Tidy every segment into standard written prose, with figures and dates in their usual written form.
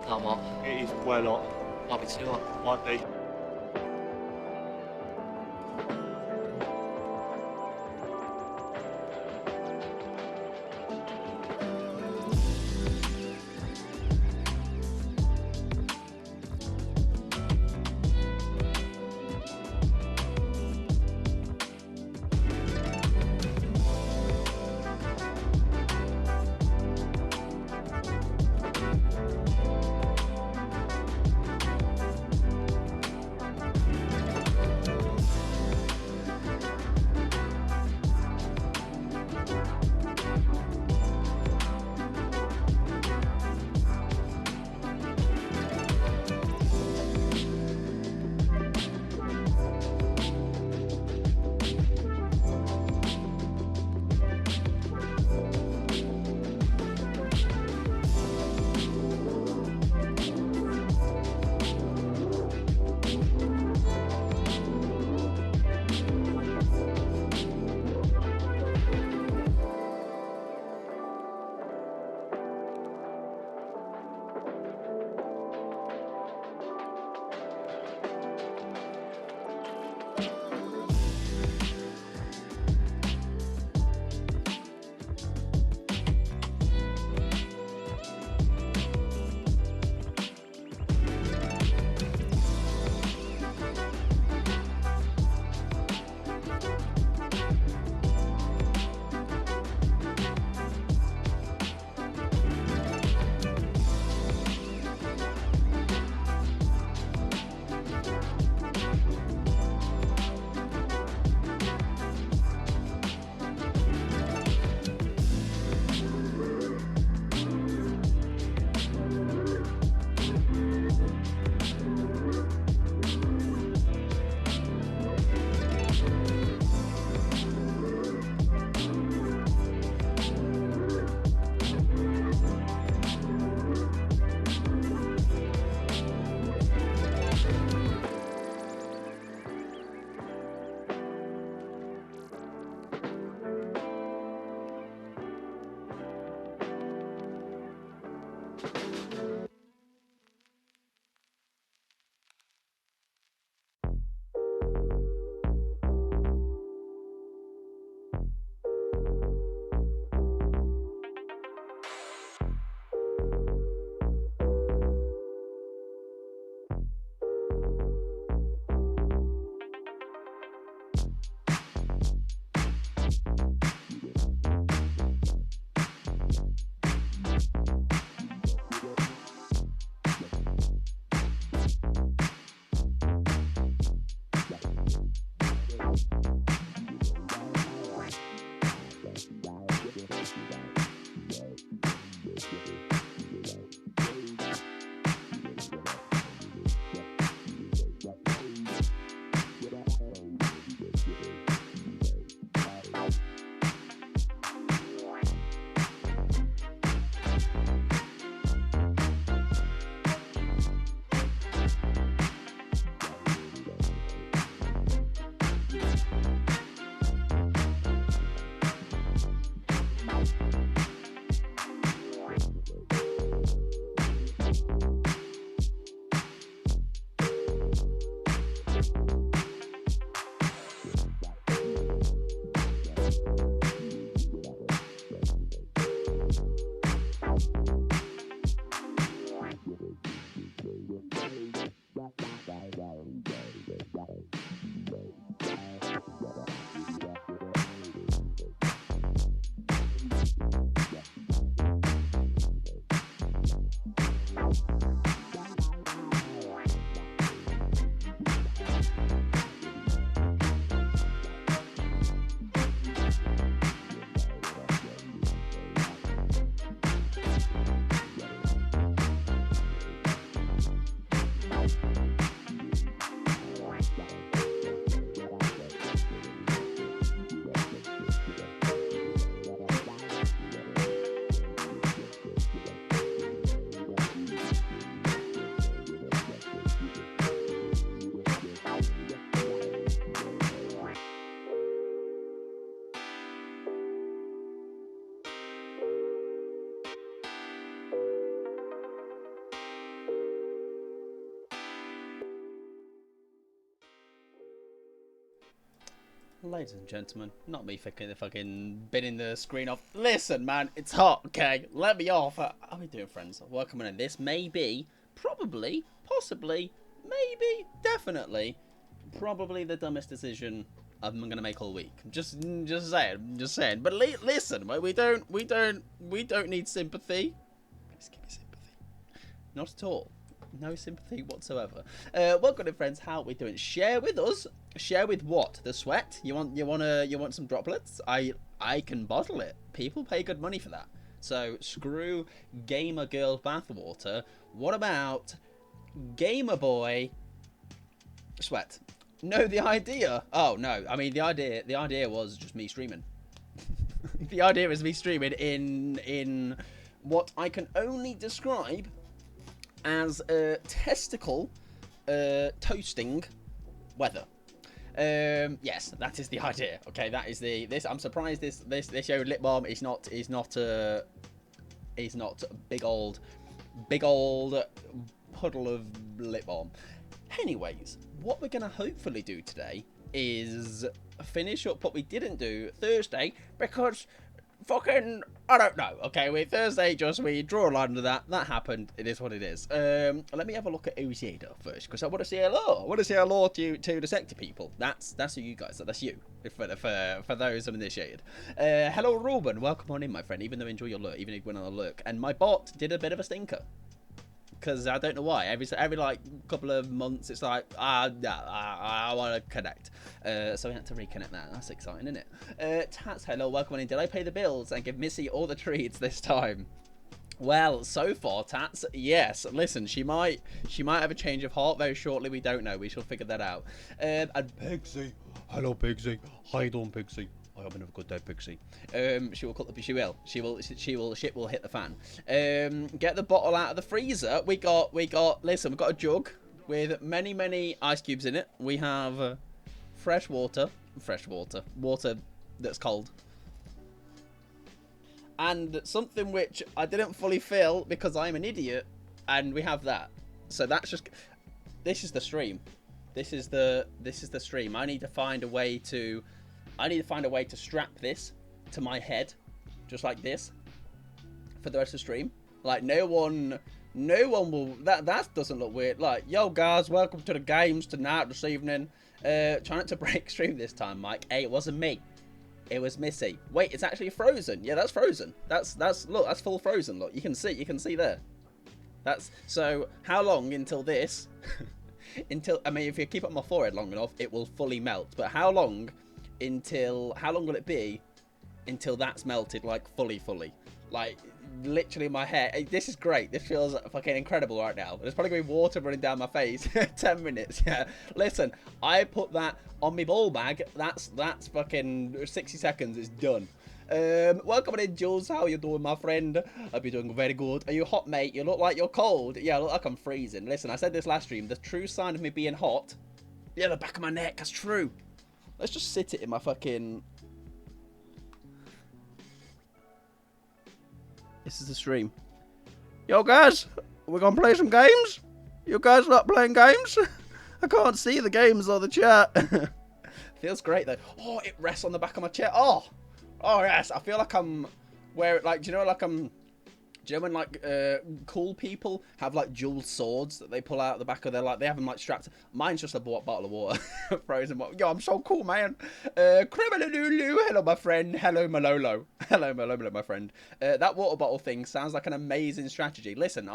Tò mò, It is well hot. 話別超啊！Might be. Ladies and gentlemen, not me fucking binning the screen off. Listen, man, it's hot, okay? Let me off. How are we doing, friends? Welcome in. This may be, probably, possibly, maybe, definitely, probably the dumbest decision I'm gonna make all week. Just saying. But listen, we don't need sympathy. Please give me sympathy. Not at all. No sympathy whatsoever. Welcome in, friends. How are we doing? Share with us. Share with what? The sweat? You want some droplets? I can bottle it. People pay good money for that. So screw gamer girl bathwater. What about gamer boy sweat? No, the idea. Oh no, I mean the idea was just me streaming. The idea is me streaming in what I can only describe as testicle toasting weather. Yes, that is the idea. Okay, that is this. I'm surprised this show lip balm is not big old puddle of lip balm. Anyways, what we're gonna hopefully do today is finish up what we didn't do Thursday because fucking I don't know. Okay, with Thursday we draw a line under that. That happened. It is what it is. Let me have a look at Ozida first because I want to say hello. I want to say hello to the sector people. That's who you guys. That's you. For those uninitiated. Hello, Ruben. Welcome on in, my friend. Even though enjoy your lurk, even if you went on a lurk. And my bot did a bit of a stinker. Because I don't know why. Every like couple of months, it's like, I want to connect. So we had to reconnect that. That's exciting, isn't it? Tats, hello, welcome on in. Did I pay the bills and give Missy all the treats this time? Well, so far, Tats, yes. Listen, she might have a change of heart very shortly. We don't know. We shall figure that out. And Pigsy, hello, Pigsy. How you doing, Pigsy? I hope you have a good day, Pixie. Shit will hit the fan. Get the bottle out of the freezer. We got listen, we've got a jug with many ice cubes in it. We have fresh water, water that's cold. And something which I didn't fully fill because I'm an idiot, and we have that. So that's just, this is the stream. This is the stream. I need to find a way to strap this to my head, just like this, for the rest of the stream. Like no one will. That doesn't look weird. Like, yo guys, welcome to the games tonight, this evening. Trying not to break stream this time, Mike. Hey, it wasn't me. It was Missy. Wait, it's actually frozen. Yeah, that's frozen. That's look, that's full frozen. Look, you can see there. That's so. How long until this? I mean, if you keep it on my forehead long enough, it will fully melt. But how long? How long will it be until that's melted, like fully, like literally my hair? This is great. This feels fucking incredible right now. There's probably gonna be water running down my face. 10 minutes. Yeah, listen, I put that on my ball bag. That's fucking 60 seconds. It's done. Welcome in, Jules. How are you doing, my friend? Hope you're doing very good. Are you hot, mate? You look like you're cold. Yeah, I look like I'm freezing. Listen, I said this last stream. The true sign of me being hot, yeah, the back of my neck. That's true. Let's just sit it in my fucking... This is the stream. Yo, guys, we're gonna play some games? You guys not playing games? I can't see the games or the chat. Feels great, though. Oh, it rests on the back of my chair. Oh, yes. I feel like I'm... do you know, like I'm... Do you know when, like, cool people have, like, dual swords that they pull out the back of their, like, they have them, like, strapped? Mine's just a bottle of water. Frozen water. Yo, I'm so cool, man. Criminalulu. Hello, my friend. Hello, Malolo. Hello, Malolo, my friend. That water bottle thing sounds like an amazing strategy. Listen,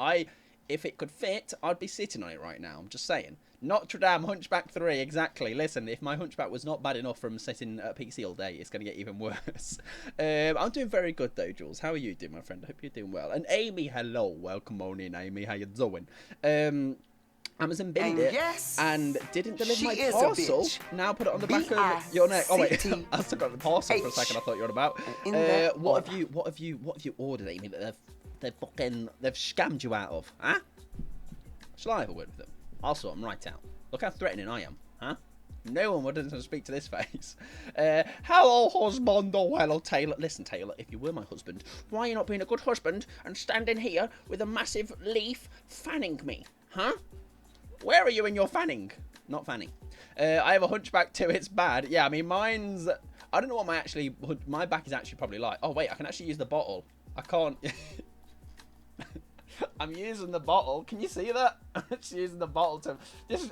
if it could fit, I'd be sitting on it right now. I'm just saying. Notre Dame Hunchback 3, exactly. Listen, if my Hunchback was not bad enough from sitting at PC all day, it's going to get even worse. I'm doing very good, though, Jules. How are you doing, my friend? I hope you're doing well. And Amy, hello. Welcome on in, Amy. How you doing? Amazon binned it and didn't deliver my parcel. Now put it on the back of your neck. Oh, wait. I still got the parcel for a second. I thought you were on about. What have you ordered, Amy, that they've scammed you out of? Huh? Shall I have a word with them? I'll sort them right out. Look how threatening I am, huh? No one would speak to this face. Hello, husband. Oh, hello, Taylor. Listen, Taylor, if you were my husband, why are you not being a good husband and standing here with a massive leaf fanning me, huh? Where are you in your fanning? Not funny. I have a hunchback too. It's bad. Yeah, I mean, mine's... I don't know what my back is actually probably like. Oh, wait, I can actually use the bottle. I can't... I'm using the bottle. Can you see that? I'm just using the bottle to...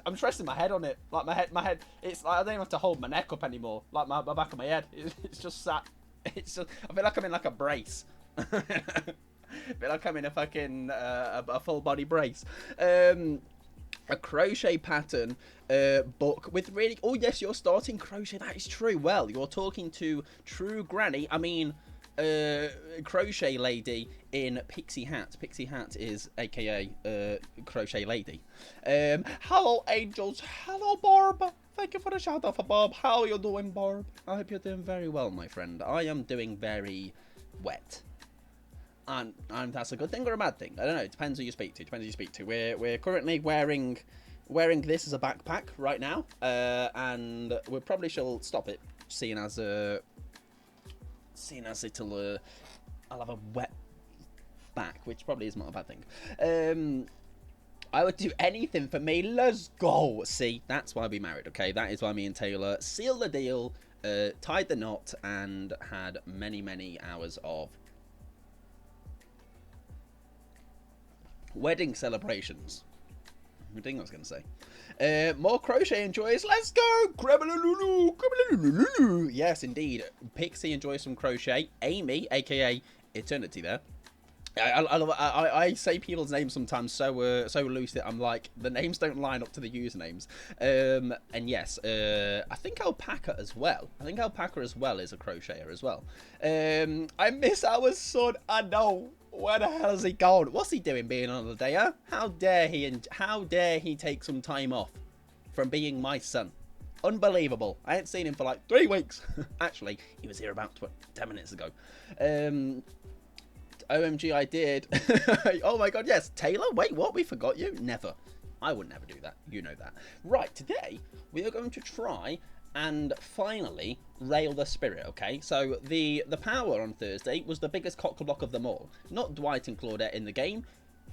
I'm resting my head on it. Like, my head... It's like I don't even have to hold my neck up anymore. Like, my back of my head. It's just sat... It's just... I feel like I'm in, like, a brace. I feel like I'm in a fucking... a full body brace. A crochet pattern book with really... Oh, yes, you're starting crochet. That is true. Well, you're talking to True Granny. I mean... crochet lady in Pixie Hat. Pixie Hat is aka crochet lady. Hello angels, hello Barb. Thank you for the shout out for Barb. How are you doing, Barb? I hope you're doing very well, my friend. I am doing very wet. And that's a good thing or a bad thing? I don't know. It depends who you speak to. We're currently wearing this as a backpack right now, and we probably shall stop it, seeing as I'll have a wet back, which probably is not a bad thing. I would do anything for me. Let's go. See, that's why we married, okay? That is why me and Taylor sealed the deal, tied the knot, and had many, many hours of wedding celebrations. I think I was going to say. More crochet enjoys. Let's go! Yes, indeed. Pixie enjoys some crochet. Amy, aka Eternity, there. I say people's names sometimes so loose that I'm like, the names don't line up to the usernames. And yes, I think Alpaca as well. I think Alpaca as well is a crocheter as well. I miss our son. I know. Where the hell has he gone? What's he doing being on holiday, huh? How dare he take some time off from being my son? Unbelievable. I ain't seen him for like 3 weeks. Actually, he was here about 10 minutes ago. OMG, I did. Oh my god, yes. Taylor, wait, what? We forgot you? Never. I would never do that. You know that. Right, today we are going to try and finally rail the spirit, okay? So the power on Thursday was the biggest cock-a-block of them all. Not Dwight and Claudette in the game,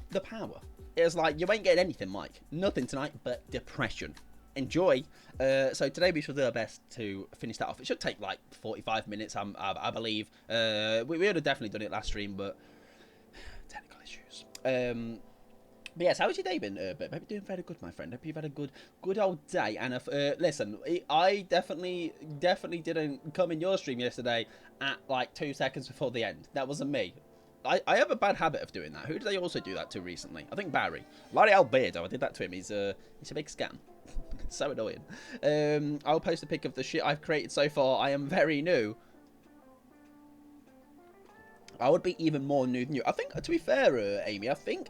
the power. It was like, you ain't getting anything, Mike. Nothing tonight but depression. Enjoy. So today we shall do our best to finish that off. It should take like 45 minutes, I believe. We would have definitely done it last stream, but technical issues. But yes, how has your day been? Hope you're doing very good, my friend. Hope you've had a good old day. And listen, I definitely didn't come in your stream yesterday at like 2 seconds before the end. That wasn't me. I have a bad habit of doing that. Who did I also do that to recently? I think Barry. Larry Albedo, I did that to him. He's a big scam. It's so annoying. I'll post a pic of the shit I've created so far. I am very new. I would be even more new than you. I think, to be fair, Amy, I think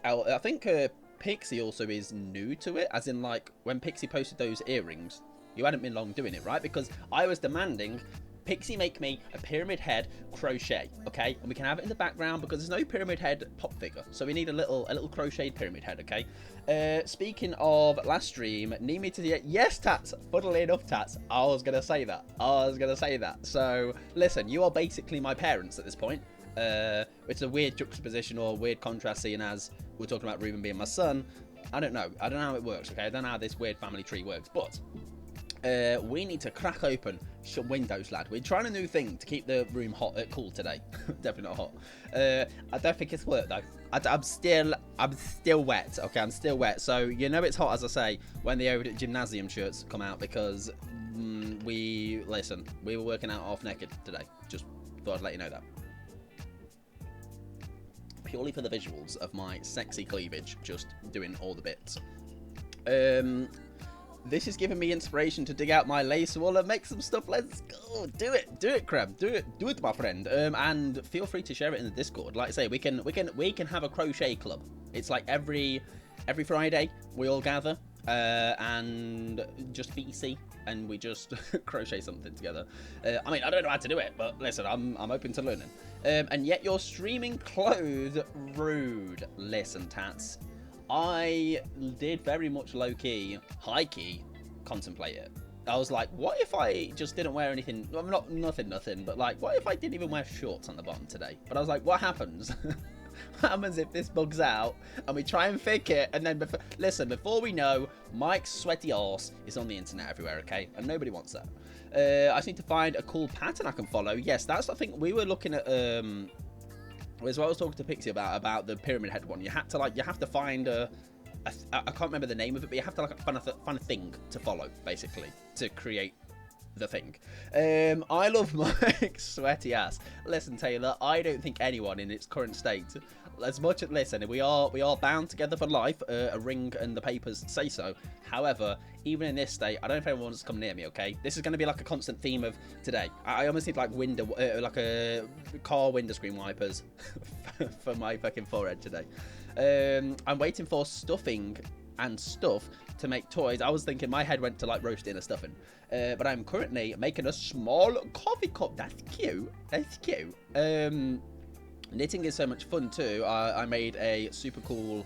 Pixie also is new to it. As in, like, when Pixie posted those earrings, you hadn't been long doing it, right? Because I was demanding Pixie make me a pyramid head crochet, okay? And we can have it in the background because there's no pyramid head pop figure. So we need a little crocheted pyramid head, okay? Speaking of last stream, need me to... Yes, Tats! Funnily enough, Tats, I was going to say that. So, listen, you are basically my parents at this point. It's a weird juxtaposition or weird contrast, seeing as we're talking about Ruben being my son. I don't know how it works, okay? I don't know how this weird family tree works, but we need to crack open some windows, lad. We're trying a new thing to keep the room hot, cool today. Definitely not hot. I don't think it's worked though. I'm still wet. Okay, I'm still wet. So you know it's hot, as I say, when the Ovid Gymnasium shirts come out, because we were working out half naked today. Just thought I'd let you know that. Purely for the visuals of my sexy cleavage, just doing all the bits. This is giving me inspiration to dig out my lace wool and make some stuff. Let's go. Do it, Crab. Do it, my friend. And feel free to share it in the Discord. Like I say, we can have a crochet club. It's like every Friday we all gather and just BC and we just crochet something together. I mean, I don't know how to do it, but listen, I'm open to learning. And yet you're streaming clothes. Rude. Listen, Tats. I did very much low-key, high-key contemplate it. I was like, what if I just didn't wear anything? Well, nothing, but like, what if I didn't even wear shorts on the bottom today? But I was like, what happens? What happens if this bugs out and we try and fix it, and then listen, before we know, Mike's sweaty arse is on the internet everywhere, okay? And nobody wants that. I just need to find a cool pattern I can follow. Yes, that's, I think we were looking at as well. I was talking to Pixie about the pyramid head one. You have to find I can't remember the name of it, but you have to like find a thing to follow, basically, to create the thing. I love Mike's sweaty ass. Listen, Taylor, I don't think anyone in its current state, as much as, listen, we are bound together for life. A ring and the papers say so. However, even in this state, I don't know if anyone wants to come near me. Okay, this is going to be like a constant theme of today. I almost need like like a car window screen wipers for my fucking forehead today. I'm waiting for stuffing and stuff to make toys. I was thinking, my head went to like roasting a stuffing, but I'm currently making a small coffee cup. That's cute. That's cute. Knitting is so much fun too. I made a super cool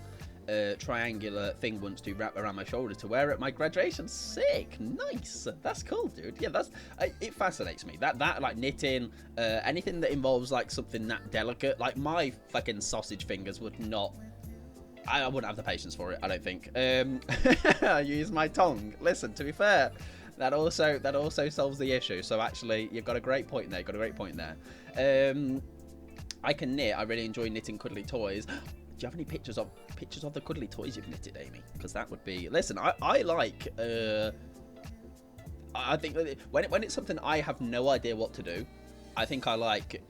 triangular thing once to wrap around my shoulder to wear at my graduation. Sick. Nice. That's cool, dude. Yeah, that's it fascinates me. That like knitting, anything that involves like something that delicate. Like my fucking sausage fingers would not. I wouldn't have the patience for it, I don't think. I use my tongue. Listen, to be fair, that also solves the issue. So actually, you've got a great point there. I can knit. I really enjoy knitting cuddly toys. Do you have any pictures of the cuddly toys you've knitted, Amy? Because that would be. Listen, I like. I think that when it's something I have no idea what to do, I think I like.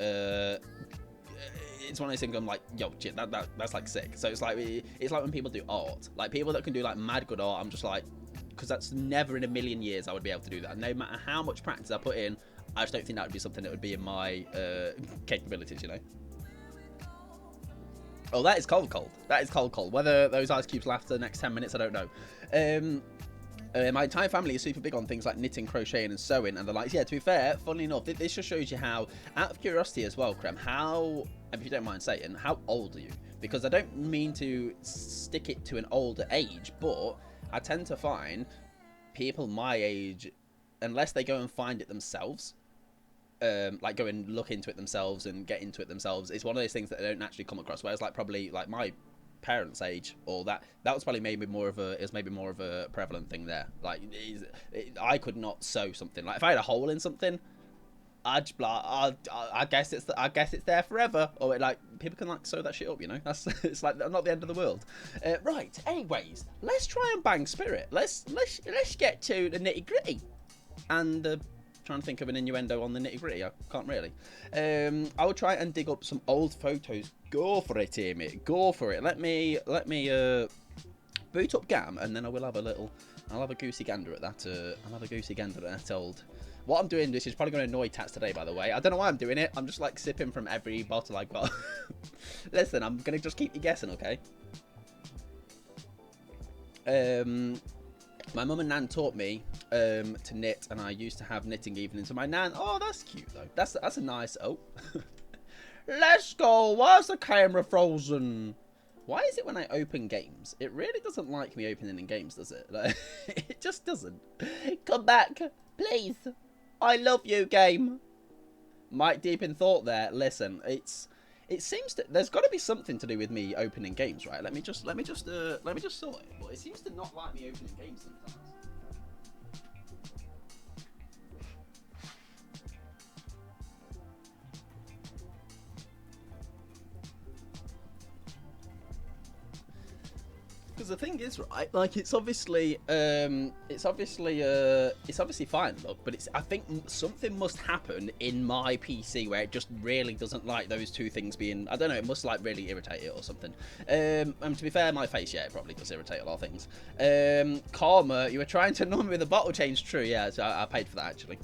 It's one of those things I'm like, yo, shit, that's like sick. So it's like when people do art, like people that can do like mad good art. I'm just like, because that's never in a million years I would be able to do that. No matter how much practice I put in, I just don't think that would be something that would be in my capabilities, you know. Oh, that is cold. That is cold. Whether those ice cubes last the next 10 minutes, I don't know. My entire family is super big on things like knitting, crocheting, and sewing, and they're like, yeah, to be fair, funnily enough, this just shows you how, out of curiosity as well, Krem, how, if you don't mind saying, how old are you? Because I don't mean to stick it to an older age, but I tend to find people my age, unless they go and find it themselves, like go and look into it themselves and get into it themselves, it's one of those things that they don't naturally come across. Whereas like probably like my parents' age, or that was probably maybe more of a prevalent thing there. Like I could not sew something. Like if I had a hole in something, I guess it's there forever. Or like people can like sew that shit up, you know. That's it's like not the end of the world. Right. Anyways, let's try and bang Spirit. Let's get to the nitty gritty. And trying to think of an innuendo on the nitty gritty. I can't really. I will try and dig up some old photos. Go for it, Amy. Go for it. Let me boot up Gam, and then I will have I'll have a goosey gander at that. I'll have a goosey gander at that old. What I'm doing, this is probably going to annoy Tats today, by the way. I don't know why I'm doing it. I'm just like sipping from every bottle I got. Listen, I'm going to just keep you guessing, okay? My mum and Nan taught me to knit, and I used to have knitting evenings with my Nan. Oh, that's cute though. That's a nice. Oh, let's go. Why's the camera frozen? Why is it when I open games, it really doesn't like me opening in games, does it? Like, it just doesn't. Come back, please. I love you, game. Mike deep in thought there. Listen, it seems that there's got to be something to do with me opening games, right? Let me just sort it. But it seems to not like me opening games sometimes. Because the thing is, right, like it's obviously fine, look, but I think something must happen in my PC where it just really doesn't like those two things being, I don't know, it must like really irritate it or something. And to be fair, my face, yeah, it probably does irritate a lot of things. Karma, you were trying to numb me with a bottle change, true, yeah, so I paid for that actually.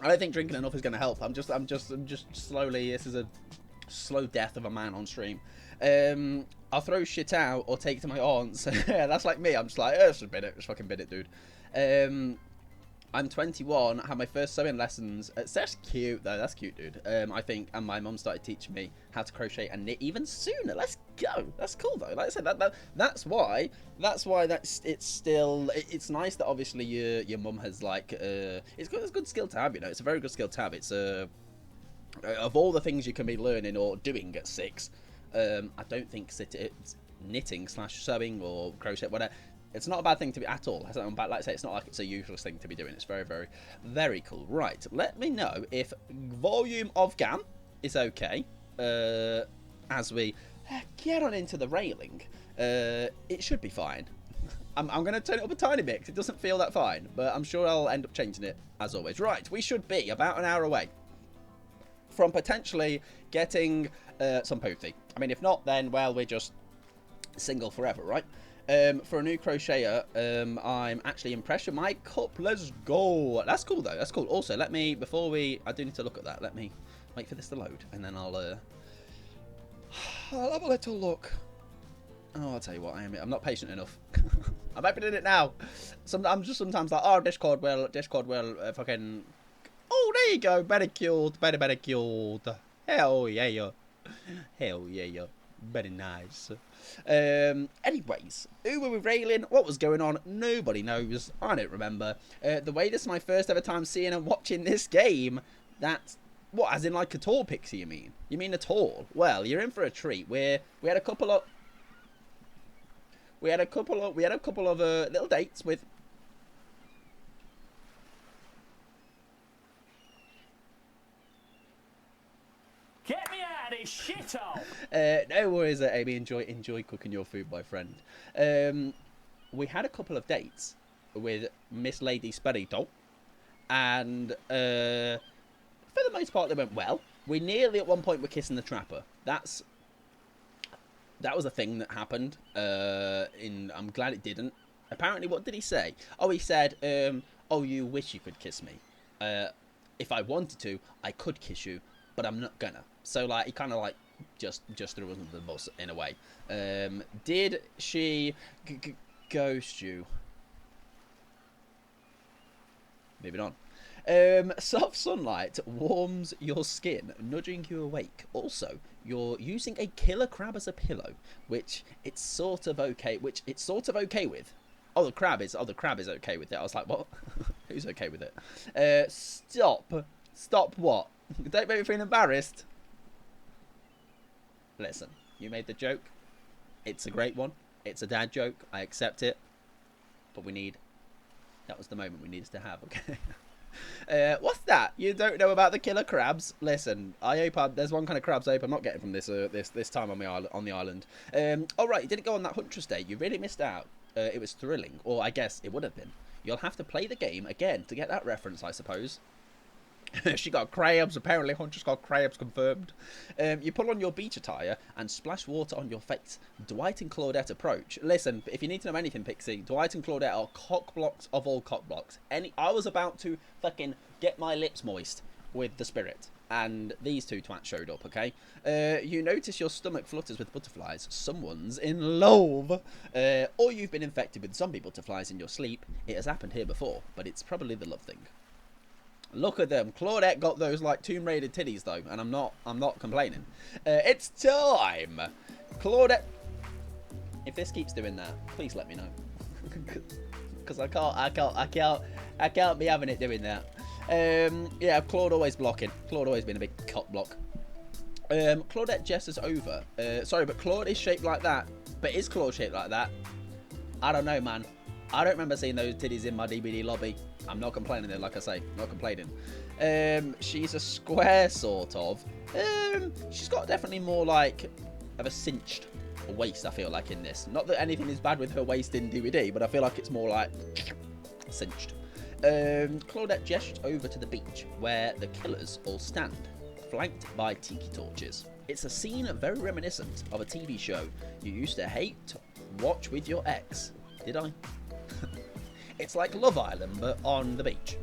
I don't think drinking enough is going to help. I'm just slowly, this is a slow death of a man on stream. I'll throw shit out or take to my aunts. Yeah, that's like me. I'm just like, just fucking bin it, dude. I'm 21. I had my first sewing lessons. That's cute though. That's cute, dude. I think, and my mum started teaching me how to crochet and knit even sooner. Let's go. That's cool though. Like I said, that's why it's nice that obviously your mum has like it's a good skill to have. You know, it's a very good skill to have. It's Of all the things you can be learning or doing at 6, I don't think it's knitting / sewing or crochet, whatever. It's not a bad thing to be at all. Like I say, it's not like it's a useless thing to be doing. It's very, very, very cool. Right, let me know if volume of GAM is okay as we get on into the railing. It should be fine. I'm going to turn it up a tiny bit because it doesn't feel that fine, but I'm sure I'll end up changing it as always. Right, we should be about an hour away from potentially getting some Poothy. I mean, if not, then, well, we're just single forever, right? For a new crocheter, I'm actually impressed with my cup. Let's go. That's cool, though. That's cool. Also, let me, before we, I do need to look at that. Let me wait for this to load, and then I'll have a little look. Oh, I'll tell you what, I'm not patient enough. I'm opening it now. I'm just sometimes like, oh, Discord will fucking... Oh, there you go. Very cute. Very, very cute. Hell yeah. Hell yeah. Very nice. Anyways, who were we railing? What was going on? Nobody knows. I don't remember. The way this is my first ever time seeing and watching this game, that's... What, as in like a tour, Pixie, you mean? You mean at all? Well, you're in for a treat. We had a couple of little dates with... Get me out of this shithole! No worries, Amy. Enjoy cooking your food, my friend. We had a couple of dates with Miss Lady Sperito, and for the most part, they went well. We nearly at one point were kissing the trapper. That was a thing that happened. I'm glad it didn't. Apparently, what did he say? Oh, he said, "Oh, you wish you could kiss me. If I wanted to, I could kiss you, but I'm not gonna." So, like, he kind of like just threw us under the bus in a way. Did she ghost you? Moving on. Soft sunlight warms your skin, nudging you awake. Also, you're using a killer crab as a pillow, which it's sort of okay with. Oh, the crab is okay with it. I was like, what? Who's okay with it? Stop what? Don't make me feel embarrassed. Listen, you made the joke. It's a great one. It's a dad joke. I accept it. But that was the moment we needed to have, okay? What's that? You don't know about the killer crabs? Listen, I hope there's one kind of crabs I hope I'm not getting from this time on the island. All right, you didn't go on that Huntress Day. You really missed out. It was thrilling, or I guess it would have been. You'll have to play the game again to get that reference, I suppose. She got crabs. Apparently, Huntress got crabs confirmed. You pull on your beach attire and splash water on your face. Dwight and Claudette approach. Listen, if you need to know anything, Pixie, Dwight and Claudette are cock blocks of all cock blocks. I was about to fucking get my lips moist with the spirit, and these two twats showed up, okay? You notice your stomach flutters with butterflies. Someone's in love. Or you've been infected with zombie butterflies in your sleep. It has happened here before, but it's probably the love thing. Look at them. Claudette got those like Tomb Raider titties though, and I'm not complaining. It's time. Claudette, if this keeps doing that, please let me know. Because I can't be having it doing that. Yeah, Claude always blocking. Claude always been a big cock block. Claudette gestures over. Sorry, but Claude is shaped like that. But is Claude shaped like that? I don't know, man. I don't remember seeing those titties in my DBD lobby. I'm not complaining though, like I say, not complaining. She's a square, sort of. She's got definitely more like of a cinched waist, I feel like, in this. Not that anything is bad with her waist in DVD, but I feel like it's more like cinched. Claudette gestures over to the beach where the killers all stand, flanked by tiki torches. It's a scene very reminiscent of a TV show you used to hate to watch with your ex. Did I? It's like Love Island, but on the beach.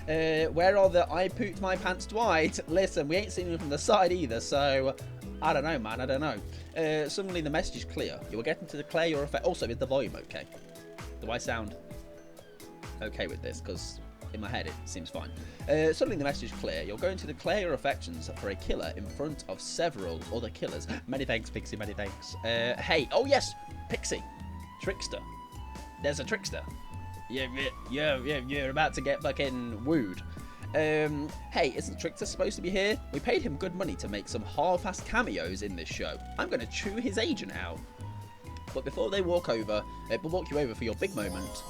Where are the I pooped my pants Dwight? Listen, we ain't seen him from the side either, so I don't know, man. I don't know. Suddenly the message is clear. You were getting to declare your effect. Also, is the volume okay? Do I sound okay with this? Because in my head it seems fine. Suddenly the message is clear. You're going to declare your affections for a killer in front of several other killers. Many thanks, Pixie. Many thanks. Hey. Oh yes, Pixie. Trickster. There's a trickster. You're about to get fucking wooed. Hey, isn't Trickster supposed to be here? We paid him good money to make some half-assed cameos in this show. I'm going to chew his agent out. But before they walk you over for your big moment,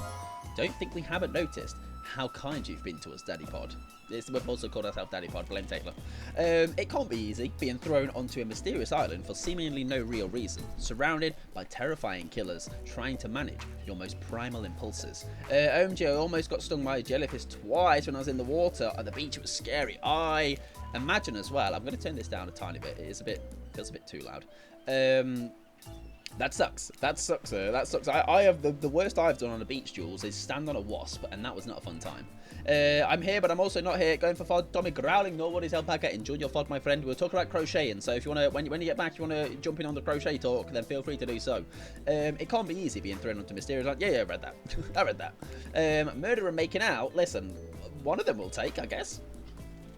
don't think we haven't noticed how kind you've been to us, Daddy Pod. We've also called ourselves Daddy Pod, blame Taylor. It can't be easy being thrown onto a mysterious island for seemingly no real reason, surrounded by terrifying killers trying to manage your most primal impulses. OMG, I almost got stung by a jellyfish twice when I was in the water. At the beach, it was scary. I imagine as well, I'm going to turn this down a tiny bit, feels a bit too loud. That sucks. That sucks. I have the worst I've done on a beach, Jules, is stand on a wasp, and that was not a fun time. I'm here, but I'm also not here. Going for FOD. Tommy growling. Nobody's alpaca. Enjoy your FOD, my friend. We'll talk about crocheting. So if you want to, when you get back, you want to jump in on the crochet talk, then feel free to do so. It can't be easy being thrown onto mysterious. Yeah, I read that. I read that. Murder and making out. Listen, one of them will take, I guess.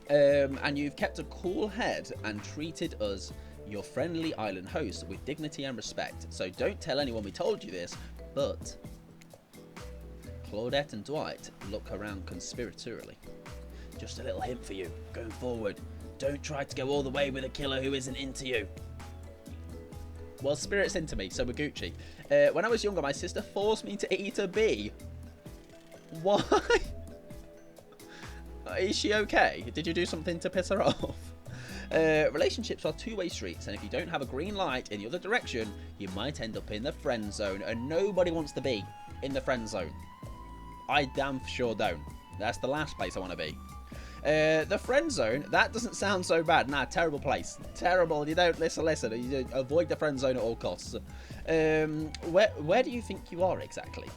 And you've kept a cool head and treated us, your friendly island host, with dignity and respect. So don't tell anyone we told you this, but Claudette and Dwight look around conspiratorially. Just a little hint for you, going forward. Don't try to go all the way with a killer who isn't into you. Well, Spirit's into me, so we're Gucci. When I was younger, my sister forced me to eat a bee. Why? Is she okay? Did you do something to piss her off? Relationships are two-way streets, and if you don't have a green light in the other direction, you might end up in the friend zone, and nobody wants to be in the friend zone. I damn sure don't. That's the last place I want to be. The friend zone, that doesn't sound so bad. Nah, terrible place. Terrible. You don't listen. You avoid the friend zone at all costs. Where do you think you are exactly?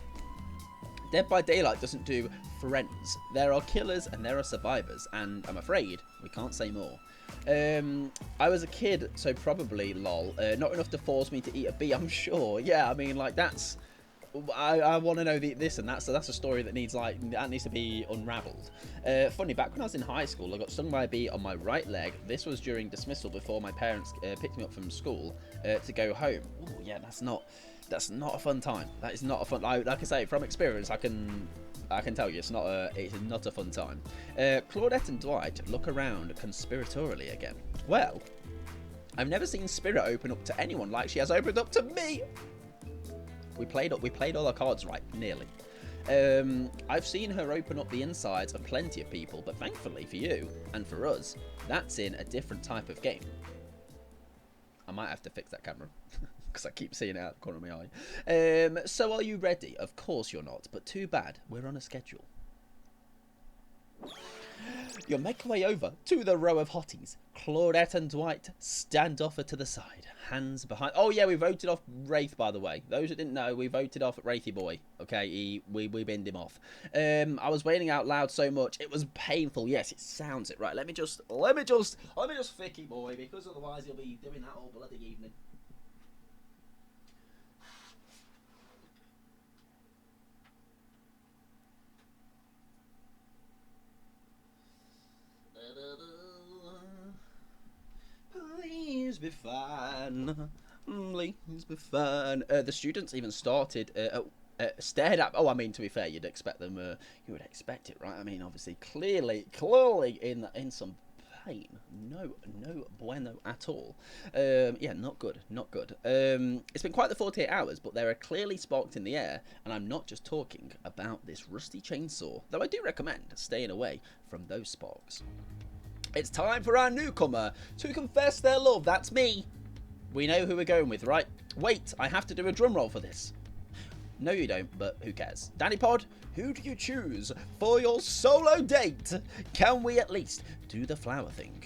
Dead by Daylight doesn't do friends. There are killers and there are survivors, and I'm afraid we can't say more. I was a kid, so probably lol. Not enough to force me to eat a bee, I'm sure. Yeah, I mean, like, that's... I want to know this, and that's a story that needs to be unravelled. Funny, back when I was in high school, I got stung by a bee on my right leg. This was during dismissal before my parents picked me up from school to go home. Oh yeah, that's not a fun time. That is not a fun. Like I say, from experience, I can tell you it's not a fun time. Claudette and Dwight look around conspiratorially again. Well, I've never seen Spirit open up to anyone like she has opened up to me. We played all our cards right, nearly. I've seen her open up the insides of plenty of people, but thankfully for you and for us, that's in a different type of game. I might have to fix that camera because I keep seeing it out the corner of my eye. So are you ready? Of course you're not, but too bad. We're on a schedule. You'll make your way over to the row of hotties. Claudette and Dwight stand off to the side, hands behind. Oh yeah, we voted off Wraith, by the way. Those that didn't know, we voted off Wraithy boy. Okay, we binned him off. I was wailing out loud so much it was painful. Yes, it sounds it right. Let me just Ficky boy, because otherwise you'll be doing that all bloody evening. Please be fine. Please be fine. The students even started stared at. Oh, I mean, to be fair, you'd expect them. You would expect it, right? I mean, obviously, clearly in some pain. No bueno at all. Yeah, not good. It's been quite the 48 hours, but there are clearly sparks in the air, and I'm not just talking about this rusty chainsaw, though I do recommend staying away from those sparks. It's time for our newcomer to confess their love. That's me. We know who we're going with, right? Wait, I have to do a drum roll for this. No, you don't, but who cares? Danny Pod, who do you choose for your solo date? Can we at least do the flower thing?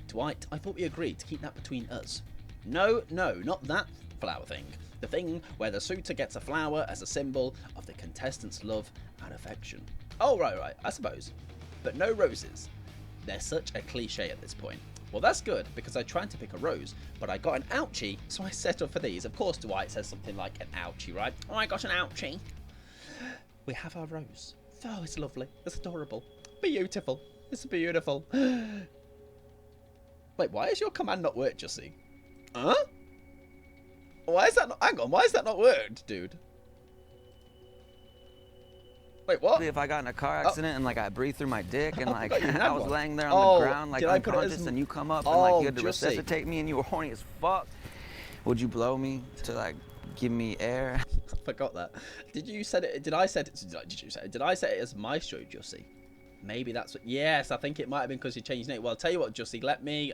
Dwight, I thought we agreed to keep that between us. No, not that flower thing. The thing where the suitor gets a flower as a symbol of the contestant's love and affection. Oh, right, I suppose. But no roses. They're such a cliche at this point. Well, that's good, because I tried to pick a rose, but I got an ouchie, so I settled for these. Of course, Dwight says something like an ouchie, right? Oh, I got an ouchie. We have our rose. Oh, it's lovely. It's adorable. Beautiful. It's beautiful. Wait, why is your command not worked, Jussie? Huh? Why is that not... Hang on, why is that not worked, dude? Wait, what? If I got in a car accident and like I breathed through my dick and like forgot you had I was one. laying there on the ground like did I put it as unconscious and you come up and like you had to Jussie. resuscitate me and you were horny as fuck, would you blow me to like give me air? I forgot that. Did you set it? Did I set it? Did I set it as Maestro Jussie? Maybe that's what. Yes, I think it might have been because you changed name. Well, I'll tell you what, Jussie. Let me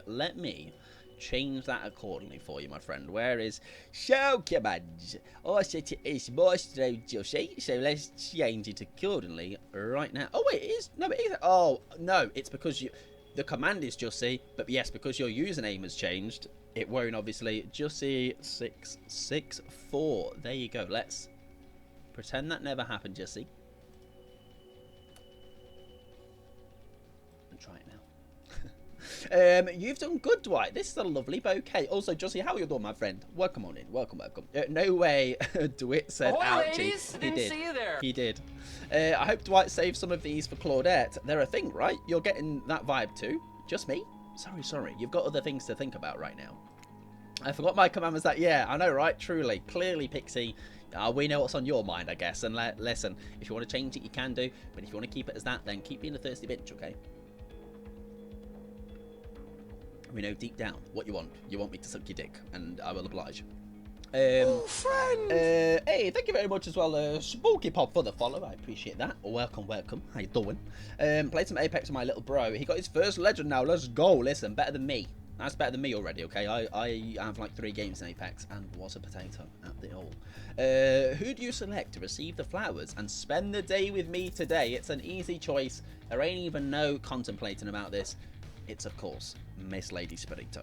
change that accordingly for you, my friend. Where is show badge? I set it as Maestro Jussie. So let's change it accordingly right now. Oh wait, it is. No, it is. Oh no, it's because you. The command is Jussie, but yes, because your username has changed, it won't obviously. Jussie664. There you go. Let's pretend that never happened, Jussie. And try it now. You've done good, Dwight. This is a lovely bouquet. Also, Jussie, how are you doing, my friend? Welcome on in. Welcome. No way, DeWitt said ouchie. Ladies, He didn't did. see you there. He did. I hope Dwight saved some of these for Claudette. They're a thing, right? You're getting that vibe too? Just me? Sorry. You've got other things to think about right now. I forgot my command was that. Yeah, I know, right? Truly. Clearly, Pixie. We know what's on your mind, I guess. And listen, if you want to change it, you can do. But if you want to keep it as that, then keep being a thirsty bitch, okay? We know deep down what you want. You want me to suck your dick, and I will oblige. Friend. Hey, thank you very much as well, Spooky Pop, for the follow. I appreciate that. Welcome. How you doing? Played some Apex with my little bro. He got his first legend now. Let's go. Listen, better than me. That's better than me already, okay? I have like 3 games in Apex and was a potato at the all. Who do you select to receive the flowers and spend the day with me today? It's an easy choice. There ain't even no contemplating about this. It's, of course, Miss Lady Spirito.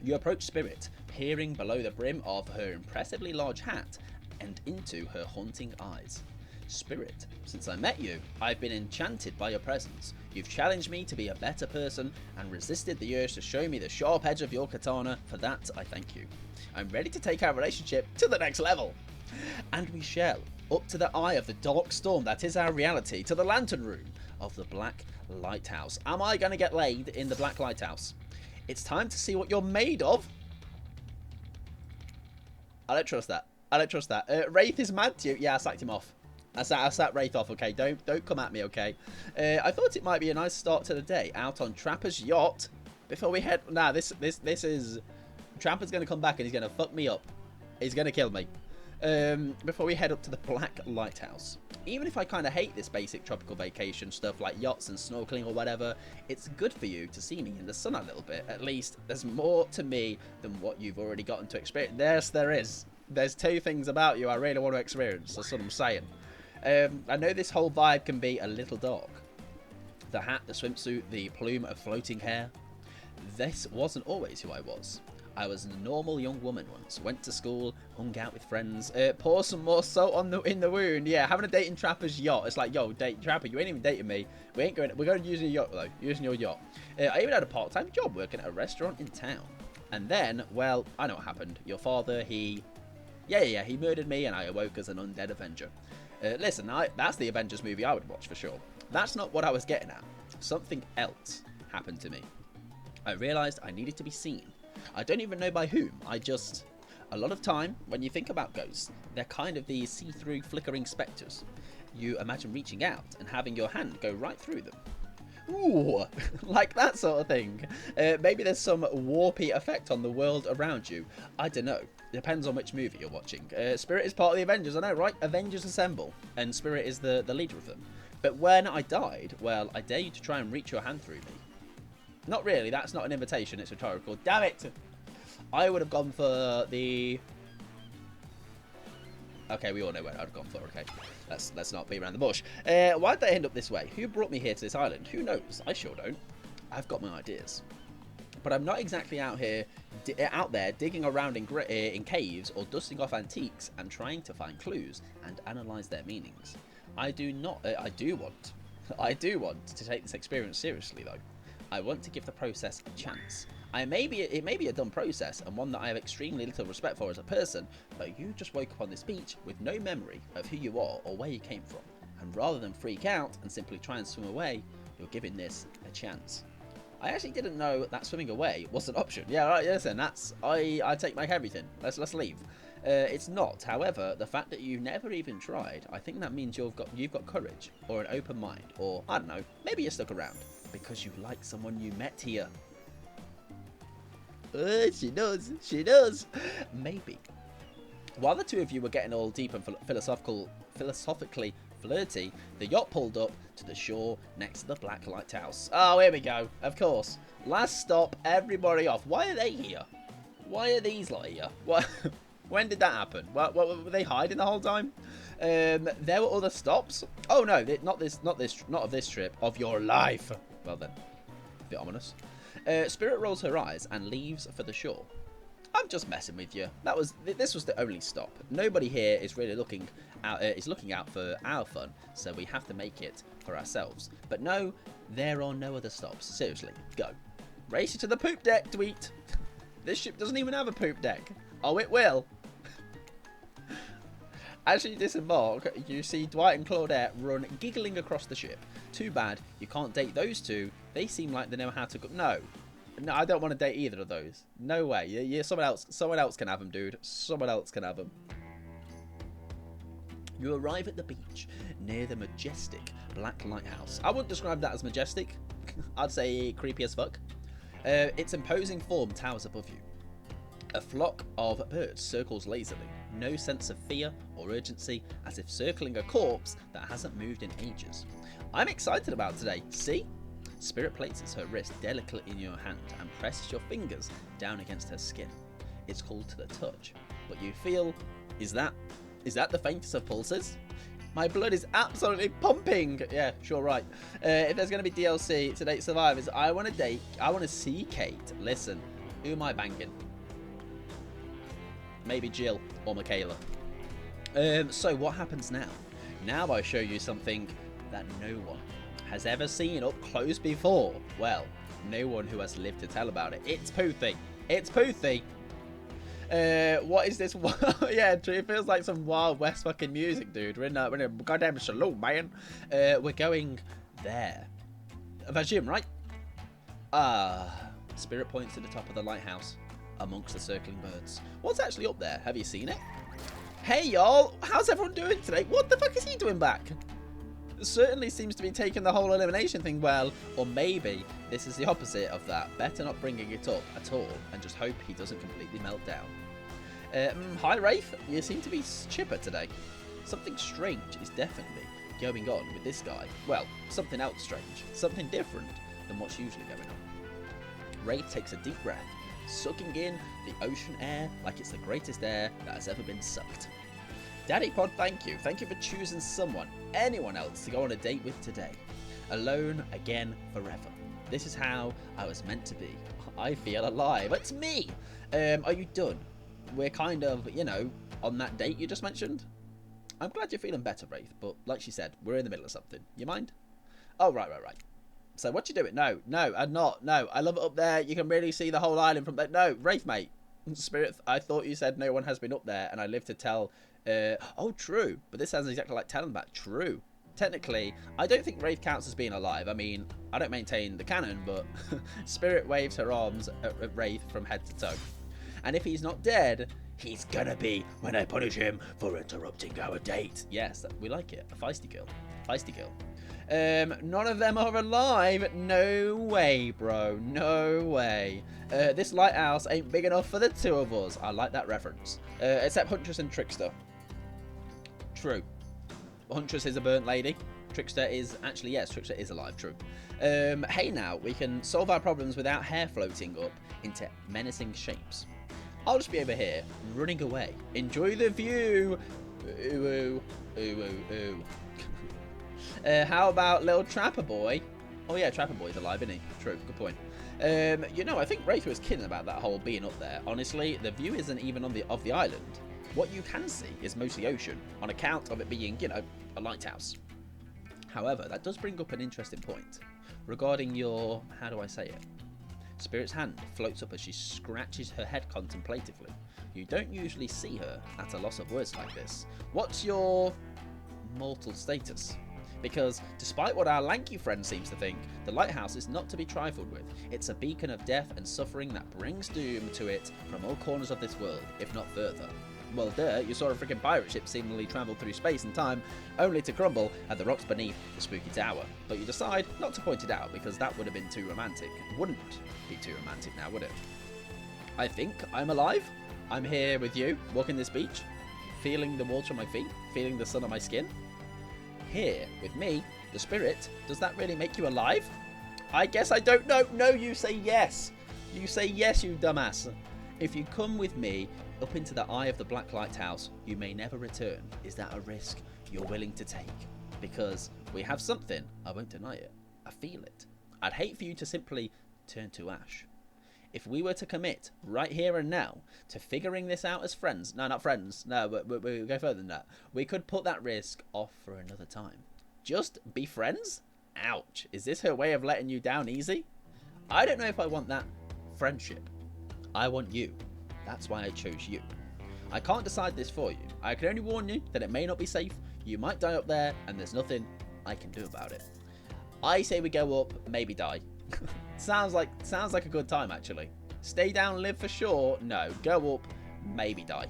You approach Spirit, peering below the brim of her impressively large hat and into her haunting eyes. Spirit, since I met you, I've been enchanted by your presence. You've challenged me to be a better person and resisted the urge to show me the sharp edge of your katana. For that, I thank you. I'm ready to take our relationship to the next level. And we shall, up to the eye of the dark storm that is our reality, to the lantern room of the Black Lighthouse. Am I going to get laid in the Black Lighthouse? It's time to see what you're made of. I don't trust that. Wraith is mad to you. Yeah, I sacked him off. I sat Wraith off, okay? Don't come at me, okay? I thought it might be a nice start to the day out on Trapper's yacht. Before we head... Nah, this is... Trapper's going to come back and he's going to fuck me up. He's going to kill me. Before we head up to the Black Lighthouse. Even if I kind of hate this basic tropical vacation stuff like yachts and snorkeling or whatever, it's good for you to see me in the sun a little bit. At least there's more to me than what you've already gotten to experience. Yes, there is. There's 2 things about you I really want to experience. That's what I'm saying. I know this whole vibe can be a little dark. The hat, the swimsuit, the plume of floating hair. This wasn't always who I was. I was a normal young woman once. Went to school, hung out with friends. Pour some more salt in the wound. Yeah, having a date in Trapper's yacht. It's like, yo, date Trapper, you ain't even dating me. We're going to use your yacht though. Using your yacht. I even had a part-time job working at a restaurant in town. And then, well, I know what happened. Your father, he murdered me and I awoke as an undead Avenger. Listen, that's the Avengers movie I would watch for sure. That's not what I was getting at. Something else happened to me. I realised I needed to be seen. I don't even know by whom. A lot of time, when you think about ghosts, they're kind of these see-through flickering spectres. You imagine reaching out and having your hand go right through them. Ooh, like that sort of thing. Maybe there's some warpy effect on the world around you. I don't know. Depends on which movie you're watching. Spirit is part of the Avengers, I know, right? Avengers Assemble. And Spirit is the leader of them. But when I died, well, I dare you to try and reach your hand through me. Not really, that's not an invitation, it's rhetorical. Damn it! I would have gone for the... Okay, we all know where I'd have gone for, okay. Let's not beat around the bush. Why'd they end up this way? Who brought me here to this island? Who knows? I sure don't. I've got my ideas. But I'm not exactly out there digging around in caves or dusting off antiques and trying to find clues and analyse their meanings. I do want to take this experience seriously, though. I want to give the process a chance. It may be a dumb process and one that I have extremely little respect for as a person, but you just woke up on this beach with no memory of who you are or where you came from, and rather than freak out and simply try and swim away, you're giving this a chance. I actually didn't know that swimming away was an option. Yeah, right, listen, that's... I take back everything. Let's leave. It's not. However, the fact that you never even tried, I think that means you've got courage, or an open mind, or, I don't know, maybe you stuck around because you like someone you met here. She does. She does. Maybe. While the two of you were getting all deep and philosophically flirty, the yacht pulled up to the shore next to the Black Lighthouse. Oh, here we go. Of course. Last stop, everybody off. Why are they here? Why are these lot here? What? When did that happen? What were they hiding the whole time? There were other stops. Oh no, not of this trip. Of your life. Well then, a bit ominous. Spirit rolls her eyes and leaves for the shore. I'm just messing with you. This was the only stop. Nobody here is really looking out for our fun, so we have to make it for ourselves. But no, there are no other stops. Seriously, go. Race you to the poop deck, Dweet. This ship doesn't even have a poop deck. Oh, it will. As you disembark, you see Dwight and Claudette run giggling across the ship. Too bad you can't date those two. They seem like they know how to go. No, I don't want to date either of those. No way. Yeah, someone else can have them, dude. Someone else can have them. You arrive at the beach near the majestic Black Lighthouse. I wouldn't describe that as majestic. I'd say creepy as fuck. Its imposing form towers above you. A flock of birds circles lazily. No sense of fear or urgency, as if circling a corpse that hasn't moved in ages. I'm excited about today. See? Spirit places her wrist delicately in your hand and presses your fingers down against her skin. It's cold to the touch, but you feel... Is that the faintest of pulses? My blood is absolutely pumping. Yeah, sure, right. If there's going to be DLC to date survivors, I want to see Kate. Listen, who am I banging? Maybe Jill or Michaela. So what happens now? Now I show you something that no one has ever seen up close before. Well, no one who has lived to tell about it. It's Poothy. It's Poothy. What is this? Yeah, it feels like some Wild West fucking music, dude. We're in a goddamn saloon, man. We're going there. Vajim, right? Spirit points to the top of the lighthouse amongst the circling birds. What's actually up there? Have you seen it? Hey, y'all. How's everyone doing today? What the fuck is he doing back? Certainly seems to be taking the whole elimination thing well, or maybe this is the opposite of that. Better not bringing it up at all and just hope he doesn't completely melt down. Hi Rafe, you seem to be chipper today. Something strange is definitely going on with this guy. Well, something else strange, something different than what's usually going on. Rafe takes a deep breath, sucking in the ocean air like it's the greatest air that has ever been sucked. Daddy Pod, thank you. Thank you for choosing anyone else to go on a date with today. Alone again forever. This is how I was meant to be. I feel alive. It's me. Are you done? We're kind of, on that date you just mentioned. I'm glad you're feeling better, Wraith, but like she said, we're in the middle of something. You mind? Oh, right. So what you doing? No, I'm not. No, I love it up there. You can really see the whole island from there. No, Wraith, mate. Spirit, I thought you said no one has been up there, and I live to tell... oh, true. But this sounds exactly like telling that. True. Technically, I don't think Wraith counts as being alive. I mean, I don't maintain the canon, but Spirit waves her arms at Wraith from head to toe. And if he's not dead, he's gonna be when I punish him for interrupting our date. Yes, we like it. A feisty girl. Feisty girl. None of them are alive. No way, bro. No way. This lighthouse ain't big enough for the two of us. I like that reference. Except Huntress and Trickster. True. Huntress is a burnt lady. Trickster is actually, yes, Trickster is alive. True. Hey now, we can solve our problems without hair floating up into menacing shapes. I'll just be over here, running away. Enjoy the view. Ooh, ooh, ooh, ooh, ooh. How about little Trapper Boy? Oh yeah, Trapper Boy's alive, isn't he? True, good point. I think Wraith was kidding about that whole being up there. Honestly, the view isn't even of the island. What you can see is mostly ocean, on account of it being, a lighthouse. However, that does bring up an interesting point regarding your, how do I say it? Spirit's hand floats up as she scratches her head contemplatively. You don't usually see her at a loss of words like this. What's your mortal status? Because, despite what our lanky friend seems to think, the lighthouse is not to be trifled with. It's a beacon of death and suffering that brings doom to it from all corners of this world, if not further. Well, duh, you saw a freaking pirate ship seemingly travel through space and time, only to crumble at the rocks beneath the spooky tower. But you decide not to point it out, because that would have been too romantic. Wouldn't be too romantic now, would it? I think I'm alive. I'm here with you, walking this beach, feeling the water on my feet, feeling the sun on my skin. Here, with me, the spirit. Does that really make you alive? I guess I don't know. No, you say yes. You say yes, you dumbass. If you come with me up into the eye of the Black Lighthouse, you may never return. Is that a risk you're willing to take? Because we have something, I won't deny it. I feel it. I'd hate for you to simply turn to ash. If we were to commit right here and now to figuring this out as friends, no, not friends, no, but we'll go further than that. We could put that risk off for another time. Just be friends? Ouch. Is this her way of letting you down easy? I don't know if I want that friendship. I want you. That's why I chose you. I can't decide this for you. I can only warn you that it may not be safe. You might die up there, and there's nothing I can do about it. I say we go up, maybe die. sounds like a good time, actually. Stay down, live for sure. No, go up, maybe die.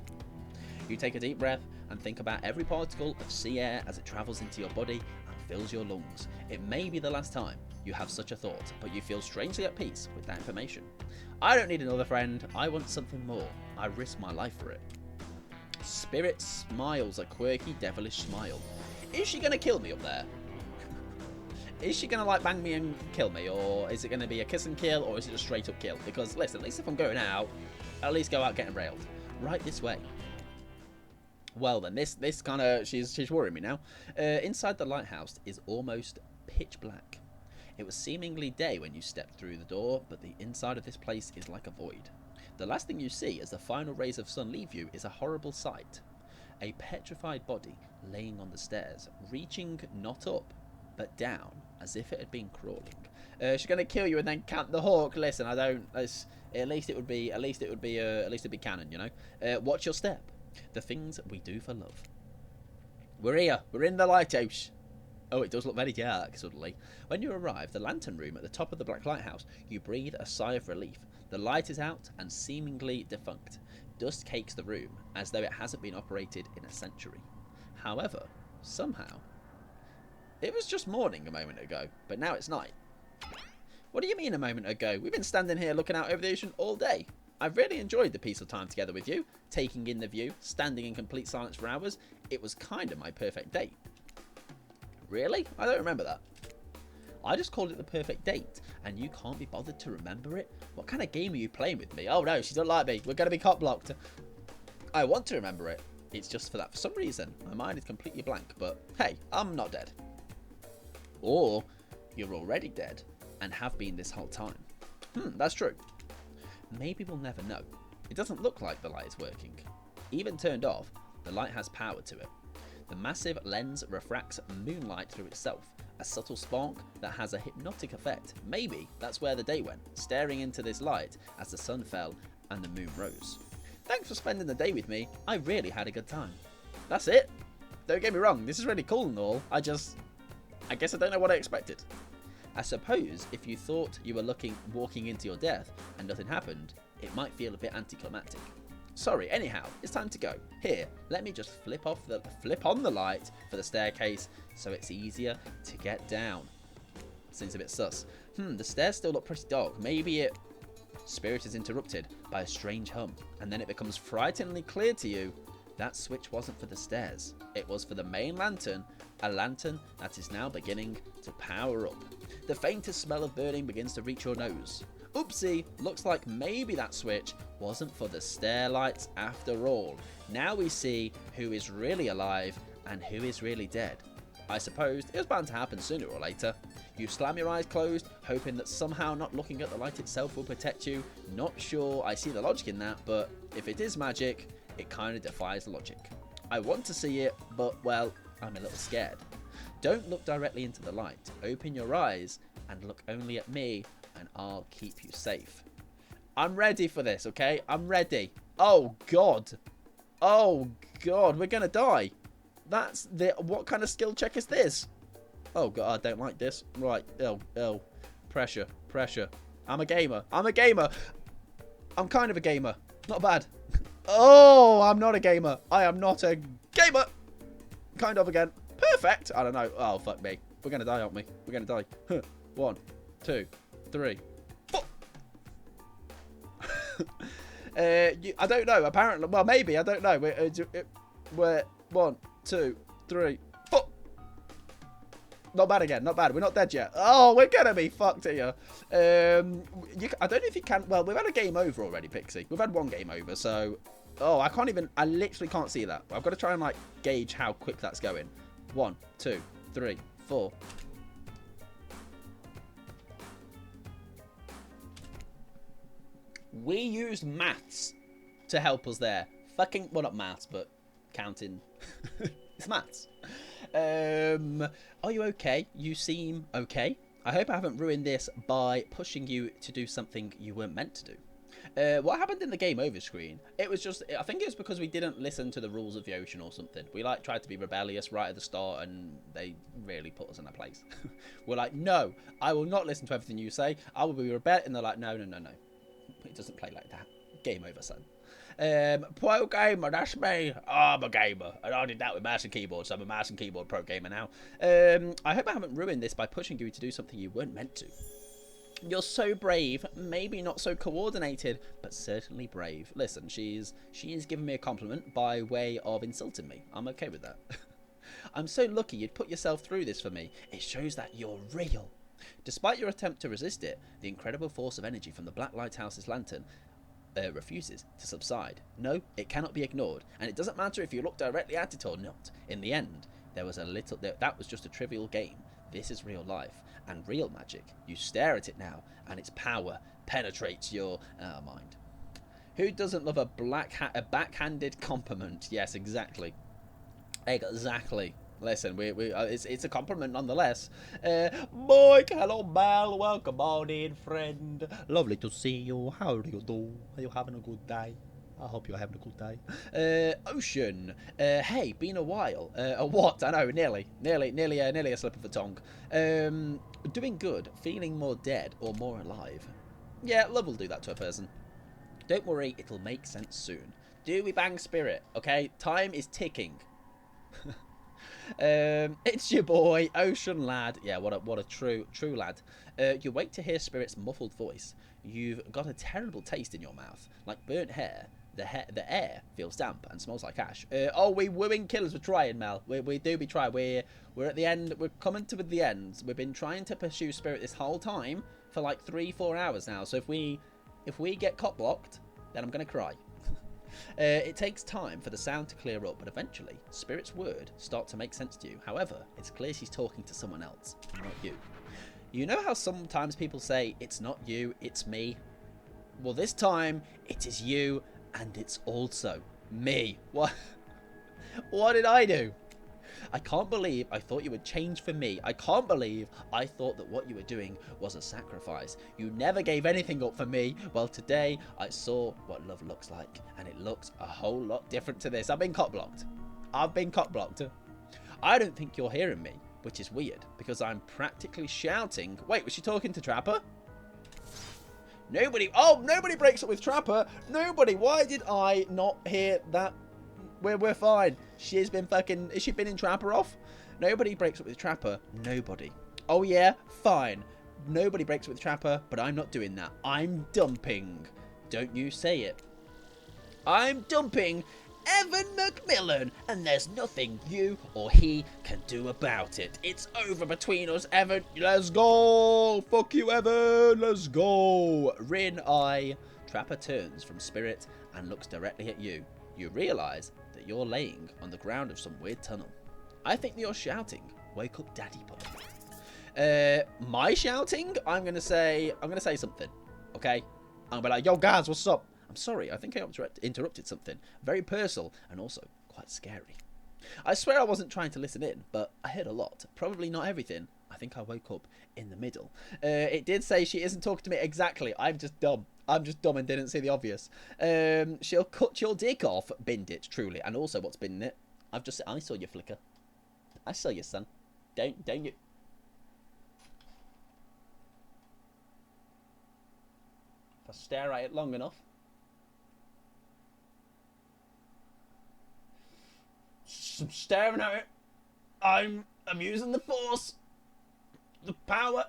You take a deep breath and think about every particle of sea air as it travels into your body and fills your lungs. It may be the last time you have such a thought, but you feel strangely at peace with that information. I don't need another friend. I want something more. I risk my life for it. Spirit smiles a quirky, devilish smile. Is she going to kill me up there? Is she going to like bang me and kill me? Or is it going to be a kiss and kill? Or is it a straight up kill? Because listen, at least if I'm going out, at least go out getting railed. Right this way. Well then, this kind of, she's worrying me now. Inside the lighthouse is almost pitch black. It was seemingly day when you stepped through the door, but the inside of this place is like a void. The last thing you see as the final rays of sun leave you is a horrible sight. A petrified body laying on the stairs, reaching not up, but down, as if it had been crawling. She's gonna kill you and then count the hawk. Listen, I don't. At least it would be canon, you know. Watch your step. The things we do for love. We're here. We're in the lighthouse. Oh, it does look very dark suddenly. When you arrive, the lantern room at the top of the Black Lighthouse, you breathe a sigh of relief. The light is out and seemingly defunct. Dust cakes the room, as though it hasn't been operated in a century. However, somehow, it was just morning a moment ago, but now it's night. What do you mean a moment ago? We've been standing here looking out over the ocean all day. I've really enjoyed the peaceful time together with you, taking in the view, standing in complete silence for hours. It was kind of my perfect date. Really? I don't remember that. I just called it the perfect date, and you can't be bothered to remember it? What kind of game are you playing with me? Oh no, she doesn't like me. We're going to be cop blocked. I want to remember it. It's just for that. For some reason, my mind is completely blank, but hey, I'm not dead. Or you're already dead and have been this whole time. That's true. Maybe we'll never know. It doesn't look like the light is working. Even turned off, the light has power to it. The massive lens refracts moonlight through itself, a subtle spark that has a hypnotic effect. Maybe that's where the day went, staring into this light as the sun fell and the moon rose. Thanks for spending the day with me. I really had a good time. That's it. Don't get me wrong, this is really cool and all. I guess I don't know what I expected. I suppose if you thought you were walking into your death and nothing happened, it might feel a bit anticlimactic. Sorry, anyhow, it's time to go. Here, let me just flip on the light for the staircase so it's easier to get down. Seems a bit sus. The stairs still look pretty dark. Maybe it... Spirit is interrupted by a strange hum, and then it becomes frighteningly clear to you that switch wasn't for the stairs. It was for the main lantern, a lantern that is now beginning to power up. The faintest smell of burning begins to reach your nose. Oopsie, looks like maybe that switch wasn't for the stair lights after all. Now we see who is really alive and who is really dead. I suppose it was bound to happen sooner or later. You slam your eyes closed, hoping that somehow not looking at the light itself will protect you. Not sure I see the logic in that, but if it is magic, it kind of defies logic. I want to see it, but well, I'm a little scared. Don't look directly into the light. Open your eyes and look only at me, and I'll keep you safe. I'm ready for this, okay? I'm ready. Oh, God. Oh, God. We're going to die. What kind of skill check is this? Oh god, I don't like this. Right, oh. Pressure. I'm a gamer. I'm kind of a gamer. Not bad. Oh, I'm not a gamer. I am not a gamer. Kind of again. Perfect. I don't know. Oh, fuck me. We're going to die, aren't we? We're going to die. 1, 2, 3, 4. I don't know. Apparently. Well, maybe. I don't know. We're 1, 2, 3, 4. Not bad again. Not bad. We're not dead yet. Oh, we're going to be fucked here. I don't know if you can. Well, we've had a game over already, Pixie. We've had one game over. So, oh, I can't even. I literally can't see that. I've got to try and like gauge how quick that's going. 1, 2, 3, 4. We used maths to help us there. Fucking, well, not maths, but counting. It's maths. Are you okay? You seem okay. I hope I haven't ruined this by pushing you to do something you weren't meant to do. What happened in the game over screen? It was just, I think it was because we didn't listen to the rules of the ocean or something. We like tried to be rebellious right at the start and they really put us in our place. We're like, no, I will not listen to everything you say. I will be rebel. And they're like, no. It doesn't play like that. Game over, son. Pro gamer, that's me. Oh, I'm a gamer. And I did that with mouse and keyboard, so I'm a mouse and keyboard pro gamer now. I hope I haven't ruined this by pushing you to do something you weren't meant to. You're so brave, maybe not so coordinated, but certainly brave. Listen, she is giving me a compliment by way of insulting me. I'm okay with that. I'm so lucky you'd put yourself through this for me. It shows that you're real. Despite your attempt to resist it, the incredible force of energy from the Black Lighthouse's lantern refuses to subside. No, it cannot be ignored, and it doesn't matter if you look directly at it or not. In the end, that was just a trivial game. This is real life and real magic. You stare at it now, and its power penetrates your mind. Who doesn't love a backhanded compliment? Yes, exactly. Exactly. Listen, it's a compliment nonetheless. Mike, hello, Mel. Welcome on in, friend. Lovely to see you. How do you do? Are you having a good day? I hope you're having a good day. Ocean. Hey, been a while. What? I know, nearly a slip of the tongue. Doing good. Feeling more dead or more alive. Yeah, love will do that to a person. Don't worry, it'll make sense soon. Do we bang spirit? Okay, time is ticking. It's your boy, Ocean Lad. Yeah, what a true lad. You wait to hear Spirit's muffled voice. You've got a terrible taste in your mouth, like burnt hair. The air feels damp and smells like ash. Oh, we wooing killers. We're trying, Mel. We do be trying. We're at the end. We're coming to the end. We've been trying to pursue Spirit this whole time for like 3-4 hours now. So if we get cop blocked, then I'm gonna cry. It takes time for the sound to clear up, but eventually, Spirit's words start to make sense to you. However, it's clear she's talking to someone else, not you. You know how sometimes people say, it's not you, it's me? Well, this time, it is you, and it's also me. What did I do? I can't believe I thought you would change for me. I can't believe I thought that what you were doing was a sacrifice. You never gave anything up for me. Well, today I saw what love looks like, and it looks a whole lot different to this. I've been cop blocked. I don't think you're hearing me, which is weird, because I'm practically shouting. Wait, was she talking to Trapper? Nobody breaks up with Trapper. Nobody. Why did I not hear that? We're fine. She's been fucking... Has she been in Trapper off? Nobody breaks up with Trapper. Nobody. Oh, yeah? Fine. Nobody breaks up with Trapper, but I'm not doing that. I'm dumping. Don't you say it. I'm dumping Evan McMillan, and there's nothing you or he can do about it. It's over between us, Evan. Let's go. Fuck you, Evan. Let's go. Rin eye. Trapper turns from Spirit and looks directly at you. You realise that you're laying on the ground of some weird tunnel. I think that you're shouting, wake up daddy boy. My shouting? I'm gonna say something. Okay? I'm gonna be like, yo guys, what's up? I'm sorry, I think I interrupted something. Very personal and also quite scary. I swear I wasn't trying to listen in, but I heard a lot. Probably not everything. I think I woke up in the middle. It did say she isn't talking to me exactly. I'm just dumb. I'm just dumb and didn't see the obvious. She'll cut your dick off. Binned it, truly. And also, what's been in it? I saw your flicker. I saw you, son. Don't you? If I stare at it long enough. I'm staring at it. I'm using the force. The power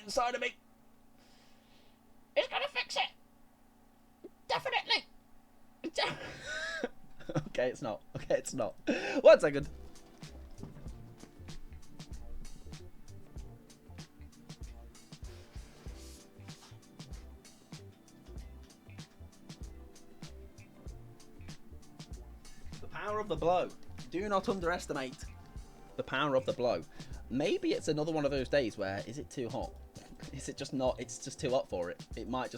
inside of me. It's gonna fix it. Definitely. Okay, it's not. Okay, it's not. 1 second. The power of the blow. Do not underestimate the power of the blow. Maybe it's another one of those days where, is it too hot? Is it just not? It's just too hot for it. It might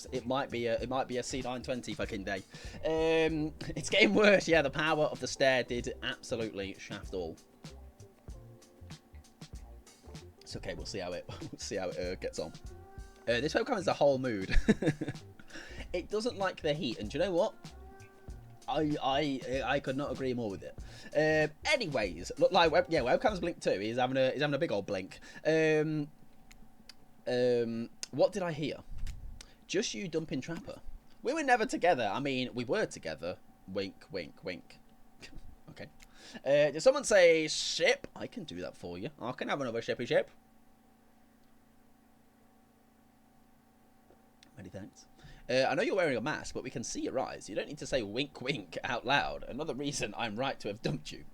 be a C920 fucking day. It's getting worse. Yeah, the power of the stare did absolutely shaft all. It's okay. We'll see how it gets on. This webcam is a whole mood. It doesn't like the heat, and do you know what? I could not agree more with it. Anyways, look like webcams blink too. He's having a big old blink. What did I hear? Just you dumping Trapper. We were never together. I mean, we were together. Wink, wink, wink. Okay. Did someone say ship? I can do that for you. I can have another shippy ship. Many thanks. I know you're wearing a mask, but we can see your eyes. You don't need to say wink, wink out loud. Another reason I'm right to have dumped you.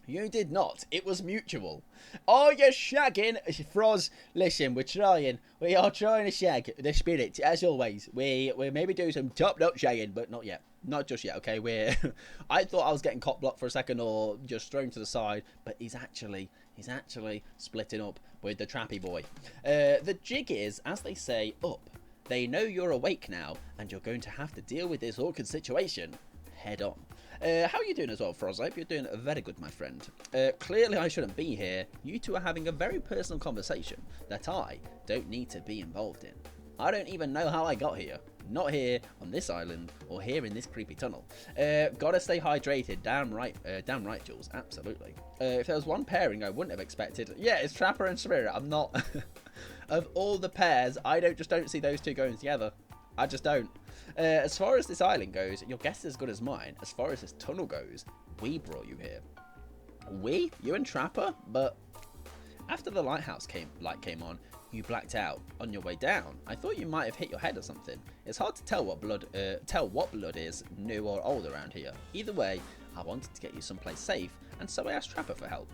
You did not. It was mutual. Oh, you're shagging. Froz, listen, we're trying. We are trying to shag the spirit, as always. We maybe do some top-notch shagging, but not yet. Not just yet, okay? I thought I was getting cop blocked for a second or just thrown to the side, but he's actually splitting up with the trappy boy. The jig is, as they say, up. They know you're awake now, and you're going to have to deal with this awkward situation head on. How are you doing as well, Froz? I hope you're doing very good, my friend. Clearly I shouldn't be here. You two are having a very personal conversation that I don't need to be involved in. I don't even know how I got here. Not here, on this island, or here in this creepy tunnel. Gotta stay hydrated, damn right, Jules, absolutely. If there was one pairing I wouldn't have expected, yeah, it's Trapper and Spirit. I'm not... Of all the pairs, I don't see those two going together. I just don't. As far as this island goes, your guess is as good as mine. As far as this tunnel goes, we brought you here. We? You and Trapper? But after the lighthouse light came on, you blacked out on your way down. I thought you might have hit your head or something. It's hard to tell what blood is new or old around here. Either way, I wanted to get you someplace safe, and so I asked Trapper for help.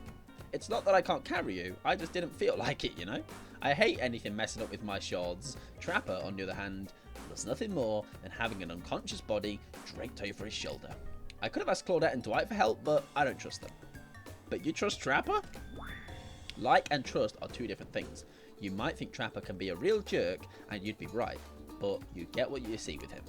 It's not that I can't carry you, I just didn't feel like it, you know? I hate anything messing up with my shards. Trapper, on the other hand, was nothing more than having an unconscious body draped over his shoulder. I could have asked Claudette and Dwight for help, but I don't trust them. But you trust Trapper? Like and trust are two different things. You might think Trapper can be a real jerk, and you'd be right, but you get what you see with him.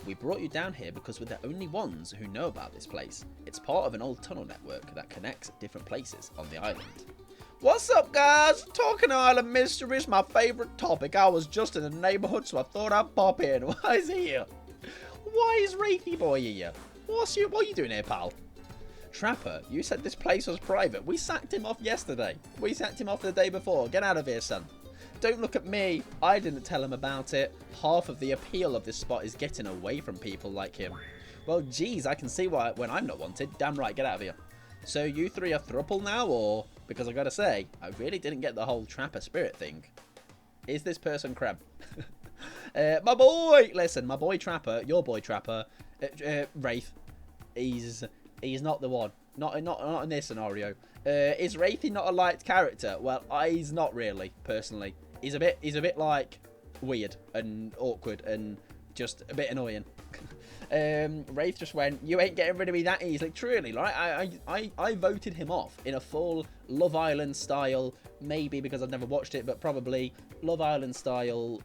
We brought you down here because we're the only ones who know about this place. It's part of an old tunnel network that connects different places on the island. What's up, guys? Talking Island Mysteries, my favourite topic. I was just in the neighbourhood, so I thought I'd pop in. Why is he here? Why is Wraithy Boy here? What are you doing here, pal? Trapper, you said this place was private. We sacked him off yesterday. We sacked him off the day before. Get out of here, son. Don't look at me. I didn't tell him about it. Half of the appeal of this spot is getting away from people like him. Well, geez, I can see why when I'm not wanted. Damn right, get out of here. So you three are thruple now, or... Because I gotta say, I really didn't get the whole Trapper spirit thing. Is this person crab? My boy! Listen, my boy Trapper, your boy Trapper, Wraith, he's not the one. Not in this scenario. Is Wraithy not a liked character? Well, he's not really, personally. He's a bit like weird and awkward and just a bit annoying. Wraith just went, you ain't getting rid of me that easily. Truly, like I voted him off in a full Love Island style, maybe because I've never watched it, but probably Love Island style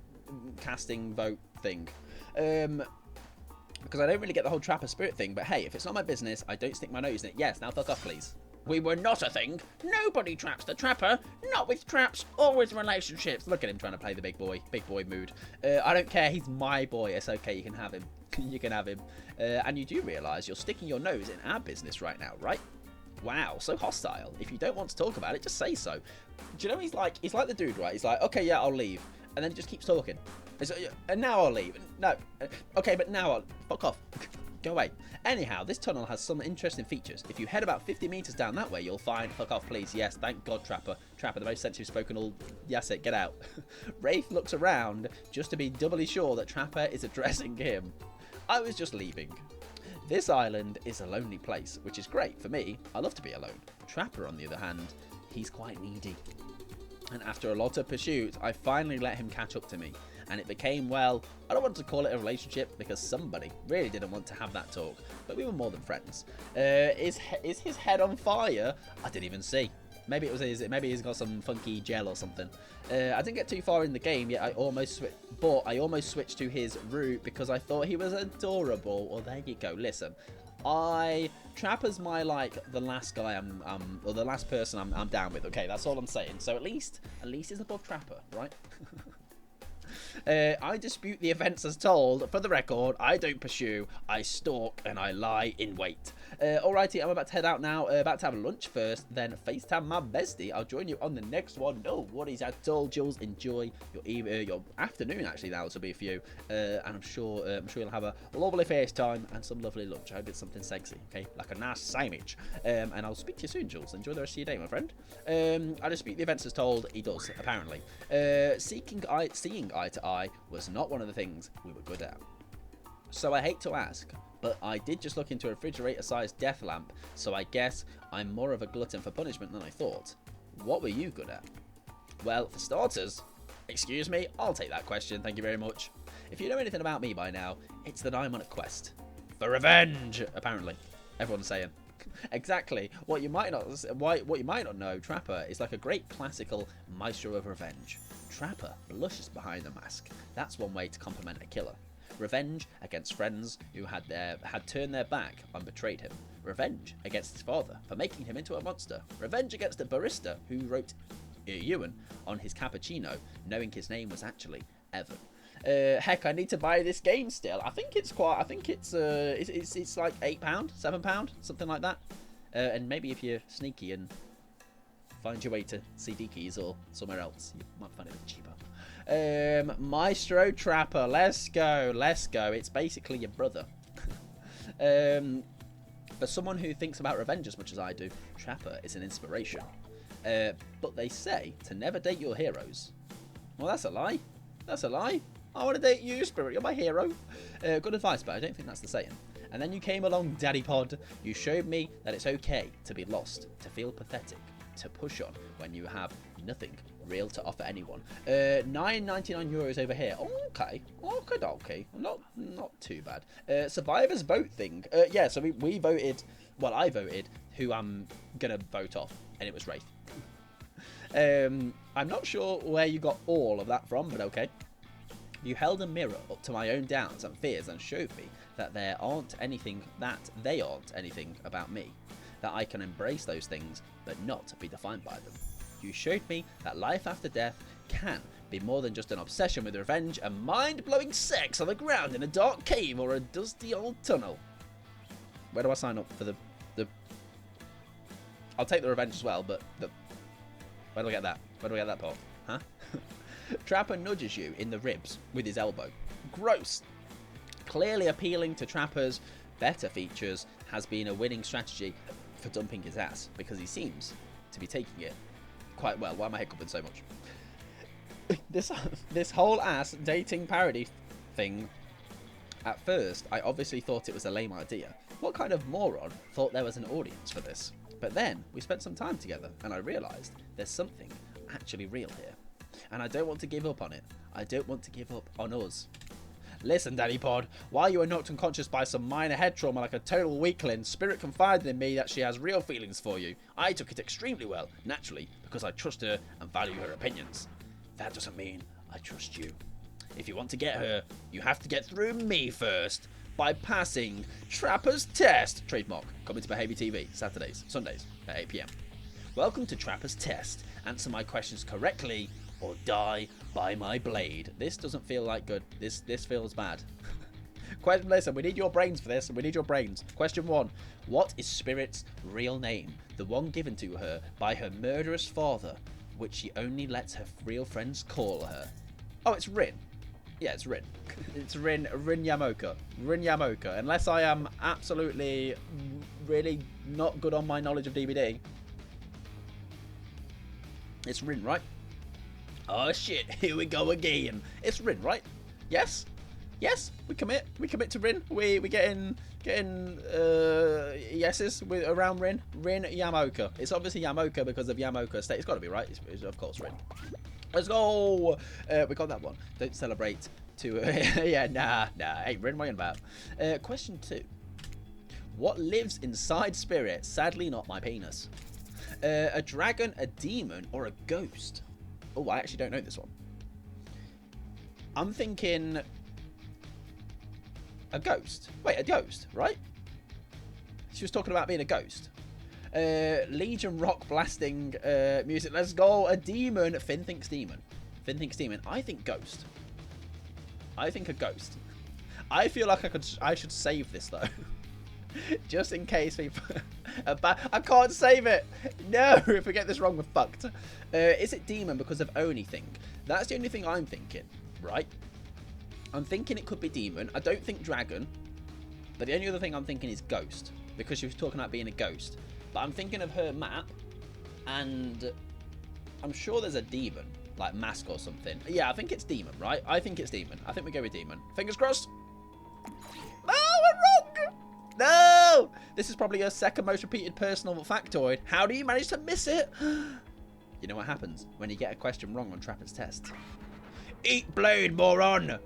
casting vote thing. Because I don't really get the whole Trapper spirit thing, but hey, if it's not my business, I don't stick my nose in it. Yes, now fuck off, please. We were not a thing. Nobody traps the Trapper. Not with traps or with relationships. Look at him trying to play the big boy mood. I don't care. He's my boy. It's okay. You can have him. You can have him. And you do realise you're sticking your nose in our business right now, right? Wow, so hostile. If you don't want to talk about it, just say so. Do you know he's like the dude, right? He's like, okay, yeah, I'll leave. And then just keeps talking. And now I'll leave. No. Okay, but now I'll... Fuck off. Go away. Anyhow, this tunnel has some interesting features. If you head about 50 meters down that way, you'll find... Fuck off, please. Yes, thank God, Trapper. Trapper, the most sensitive spoken all... Yes, it, get out. Wraith looks around just to be doubly sure that Trapper is addressing him. I was just leaving. This island is a lonely place, which is great for me. I love to be alone. Trapper, on the other hand, he's quite needy. And after a lot of pursuit, I finally let him catch up to me. And it became, well, I don't want to call it a relationship because somebody really didn't want to have that talk. But we were more than friends. Is his head on fire? I didn't even see. Maybe it was his, maybe he's got some funky gel or something. I didn't get too far in the game yet. I almost switched to his route because I thought he was adorable. Well, there you go. Listen, Trapper's my the last guy or the last person I'm down with. Okay, that's all I'm saying. So at least he's above Trapper, right? I dispute the events as told. For the record, I don't pursue, I stalk, and I lie in wait. Alrighty, I'm about to head out now. About to have lunch first, then FaceTime my bestie. I'll join you on the next one. No worries at all, Jules. Enjoy your afternoon, actually, now this will be for you. And I'm sure you'll have a lovely FaceTime and some lovely lunch. I hope it's something sexy, okay? Like a nice sandwich. And I'll speak to you soon, Jules. Enjoy the rest of your day, my friend. I dispute the events as told. He does, apparently. Seeing eye to eye was not one of the things we were good at. So I hate to ask, but I did just look into a refrigerator-sized death lamp, so I guess I'm more of a glutton for punishment than I thought. What were you good at? Well, for starters, excuse me, I'll take that question, thank you very much. If you know anything about me by now, it's that I'm on a quest. For revenge, apparently. Everyone's saying. Exactly. What you might not know, Trapper is like a great classical maestro of revenge. Trapper blushes behind the mask. That's one way to compliment a killer. Revenge against friends who had turned their back and betrayed him. Revenge against his father for making him into a monster. Revenge against a barista who wrote Ewan on his cappuccino, knowing his name was actually Evan. Heck, I need to buy this game still. I think it's like £8, £7, something like that. And maybe if you're sneaky and find your way to CD Keys or somewhere else, you might find it a bit cheaper. Maestro Trapper, let's go. It's basically your brother. For someone who thinks about revenge as much as I do, Trapper is an inspiration. But they say to never date your heroes. Well, that's a lie. I want to date you, Spirit. You're my hero. Good advice, but I don't think that's the saying. And then you came along, Daddy Pod. You showed me that it's okay to be lost, to feel pathetic, to push on when you have nothing real to offer anyone. €9.99 over here. Okay. Not too bad. Survivors vote thing. Yeah, so we voted. Well, I voted who I'm gonna vote off, and it was Wraith. I'm not sure where you got all of that from, but okay. You held a mirror up to my own doubts and fears and showed me that they aren't anything about me. That I can embrace those things, but not be defined by them. You showed me that life after death can be more than just an obsession with revenge and mind-blowing sex on the ground in a dark cave or a dusty old tunnel. Where do I sign up for the... I'll take the revenge as well, but where do I get that? Where do I get that part? Huh? Trapper nudges you in the ribs with his elbow. Gross. Clearly appealing to Trapper's better features has been a winning strategy for dumping his ass, because he seems to be taking it quite well. Why am I hiccuping so much? This whole ass dating parody thing, at first, I obviously thought it was a lame idea. What kind of moron thought there was an audience for this? But then, we spent some time together, and I realised there's something actually real here. And I don't want to give up on it. I don't want to give up on us. Listen, Daddy Pod, while you were knocked unconscious by some minor head trauma like a total weakling, Spirit confided in me that she has real feelings for you. I took it extremely well, naturally, because I trust her and value her opinions. That doesn't mean I trust you. If you want to get her, you have to get through me first, by passing Trapper's Test. Trademark, coming to Behaviour TV, Saturdays, Sundays, at 8 PM. Welcome to Trapper's Test. Answer my questions correctly, or die by my blade. This doesn't feel like good. This feels bad. Listen, we need your brains for this. We need your brains. Question 1. What is Spirit's real name? The one given to her by her murderous father, which she only lets her real friends call her. Oh, it's Rin. Yeah, it's Rin. It's Rin Yamoka. Rin Yamoka. Unless I am absolutely really not good on my knowledge of DBD. It's Rin, right? Oh shit, here we go again. It's Rin, right? Yes? Yes? We commit to Rin. We getting yeses with around Rin. Rin Yamoka. It's obviously Yamoka because of Yamoka State. It's got to be right. It's of course Rin. Let's go. We got that one. Don't celebrate. Yeah, nah. Hey, Rin, what are you about? Question 2. What lives inside Spirit? Sadly, not my penis. A dragon, a demon, or a ghost? Oh, I actually don't know this one. I'm thinking a ghost. Wait, a ghost, right? She was talking about being a ghost. Legion rock blasting music. Let's go. A demon. Finn thinks demon. Finn thinks demon. I think ghost. I think a ghost. I feel like I should save this though. Just in case people... I can't save it. No, if we get this wrong, we're fucked. Is it demon because of only thing? That's the only thing I'm thinking, right? I'm thinking it could be demon. I don't think dragon. But the only other thing I'm thinking is ghost. Because she was talking about being a ghost. But I'm thinking of her map. And I'm sure there's a demon. Like mask or something. Yeah, I think it's demon, right? I think it's demon. I think we go with demon. Fingers crossed. No, we're wrong. No! This is probably your second most repeated personal factoid. How do you manage to miss it? You know what happens when you get a question wrong on Trapper's test? Eat blade, moron!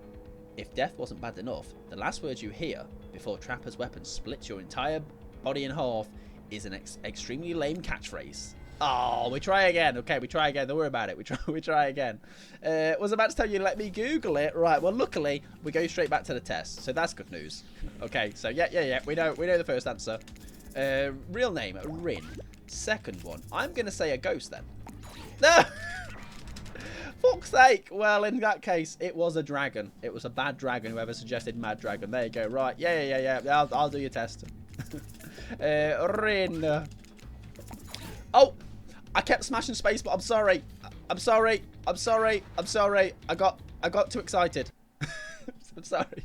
If death wasn't bad enough, the last words you hear before Trapper's weapon splits your entire body in half is an extremely lame catchphrase. Oh, we try again. Okay, we try again. Don't worry about it. We try again. Was about to tell you, let me Google it. Right. Well, luckily we go straight back to the test, so that's good news. Okay. So yeah. We know the first answer. Real name Rin. Second one. I'm gonna say a ghost then. No. Fuck's sake. Well, in that case, it was a dragon. It was a bad dragon. Whoever suggested mad dragon. There you go. Right. Yeah. I'll do your test. Rin. Oh. I kept smashing space, but I'm sorry. I'm sorry. I got too excited. I'm sorry.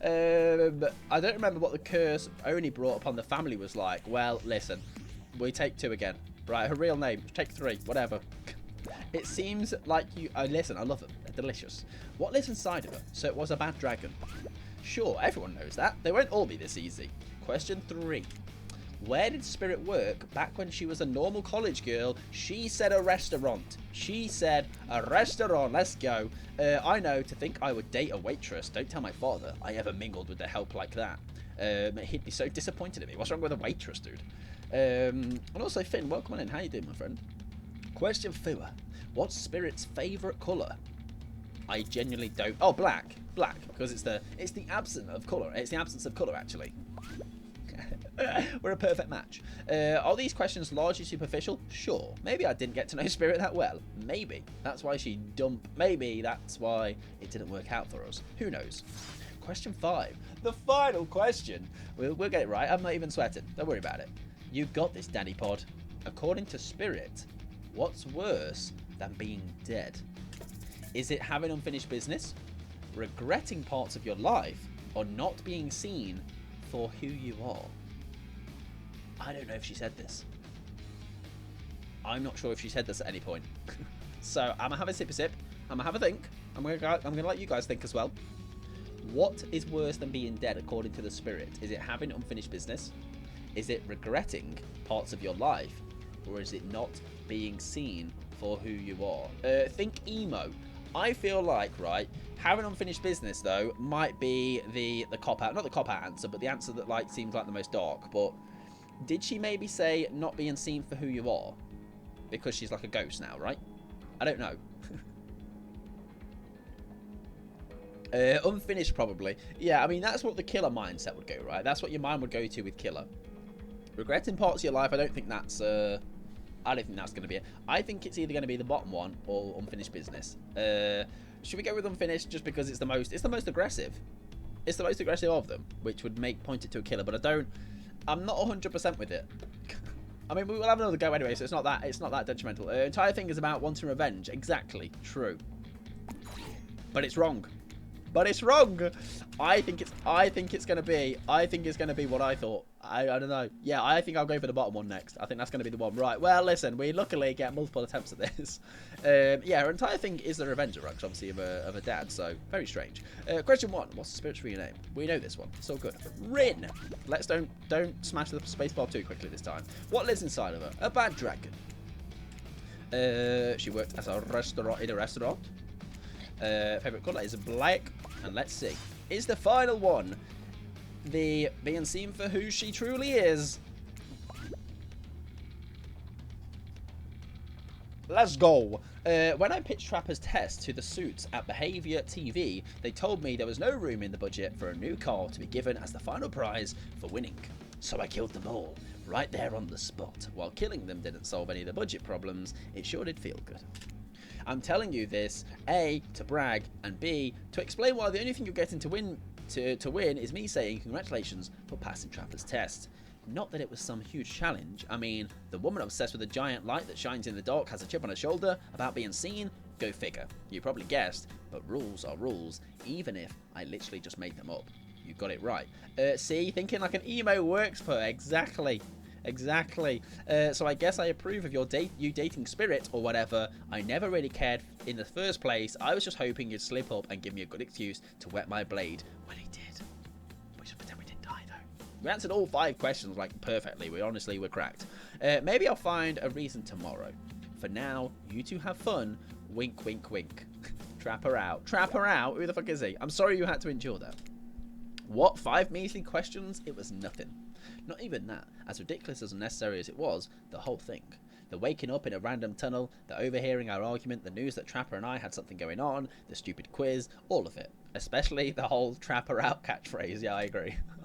I don't remember what the curse only brought upon the family was like. Well, listen. We take 2 again. Right, her real name. Take 3. Whatever. It seems like you... listen, I love them. They're delicious. What lives inside of her? So it was a bad dragon. Sure, everyone knows that. They won't all be this easy. Question 3. Where did Spirit work back when she was a normal college girl? She said a restaurant. She said a restaurant. Let's go. I know, to think I would date a waitress. Don't tell my father I ever mingled with the help like that. He'd be so disappointed in me. What's wrong with a waitress, dude? And also, Finn, welcome on in. How you doing, my friend? Question 4. What's Spirit's favourite colour? I genuinely don't... Oh, black. Black. Because it's the absence of colour. It's the absence of colour, actually. We're a perfect match. Are these questions largely superficial? Sure. Maybe I didn't get to know Spirit that well. Maybe. That's why she dumped. Maybe that's why it didn't work out for us. Who knows? Question 5. The final question. We'll get it right. I'm not even sweating. Don't worry about it. You got this, Danny Pod. According to Spirit, what's worse than being dead? Is it having unfinished business, regretting parts of your life, or not being seen for who you are? I don't know if she said this. I'm not sure if she said this at any point. So I'm gonna have a sip. I'm gonna have a think. I'm gonna let you guys think as well. What is worse than being dead according to the Spirit? Is it having unfinished business? Is it regretting parts of your life? Or is it not being seen for who you are? Think emo. I feel like, right, having unfinished business though might be the cop out, not the cop out answer, but the answer that like seems like the most dark. But did she maybe say not being seen for who you are because she's like a ghost now, right? I don't know. Unfinished probably. Yeah, I mean that's what the killer mindset would go, right? That's what your mind would go to with killer. Regretting parts of your life, I don't think that's going to be it. I think it's either going to be the bottom one or unfinished business. Should we go with unfinished just because it's the most aggressive? It's the most aggressive of them, which would point it to a killer. But I'm not 100% with it. I mean, we will have another go anyway, so it's not that detrimental. The entire thing is about wanting revenge. Exactly, true. But it's wrong. but it's wrong. I think it's gonna be what I thought. I don't know. Yeah, I think I'll go for the bottom one next. I think that's gonna be the one. Right. Well, listen, we luckily get multiple attempts at this. Yeah, her entire thing is the Revenger Rugs, obviously of a dad. So very strange. Question 1: what's the spirits for your name? We know this one. It's all good. Rin. Let's don't smash the spacebar too quickly this time. What lives inside of her? A bad dragon. She worked as a restaurant in a restaurant. Favorite colour is black. And let's see. Is the final one the being seen for who she truly is? Let's go. When I pitched Trapper's test to the suits at Behaviour TV, they told me there was no room in the budget for a new car to be given as the final prize for winning. So I killed them all, right there on the spot. While killing them didn't solve any of the budget problems, it sure did feel good. I'm telling you this, A, to brag, and B, to explain why the only thing you're getting to win is me saying congratulations for passing Trapper's test. Not that it was some huge challenge. I mean, the woman obsessed with a giant light that shines in the dark has a chip on her shoulder about being seen? Go figure. You probably guessed, but rules are rules, even if I literally just made them up. You got it right. See, thinking like an emo works for exactly. So I guess I approve of you dating Spirit or whatever. I never really cared in the first place. I was just hoping you'd slip up and give me a good excuse to wet my blade. Well, he did. We should pretend we didn't die though. We answered all 5 questions like perfectly. We're cracked. Maybe I'll find a reason tomorrow. For now, you two have fun. Wink, wink, wink. Trap her out. Trap her out? Who the fuck is he? I'm sorry you had to endure that. What? 5 measly questions? It was nothing. Not even that. As ridiculous as unnecessary as it was, the whole thing. The waking up in a random tunnel, the overhearing our argument, the news that Trapper and I had something going on, the stupid quiz, all of it. Especially the whole Trapper out catchphrase. Yeah, I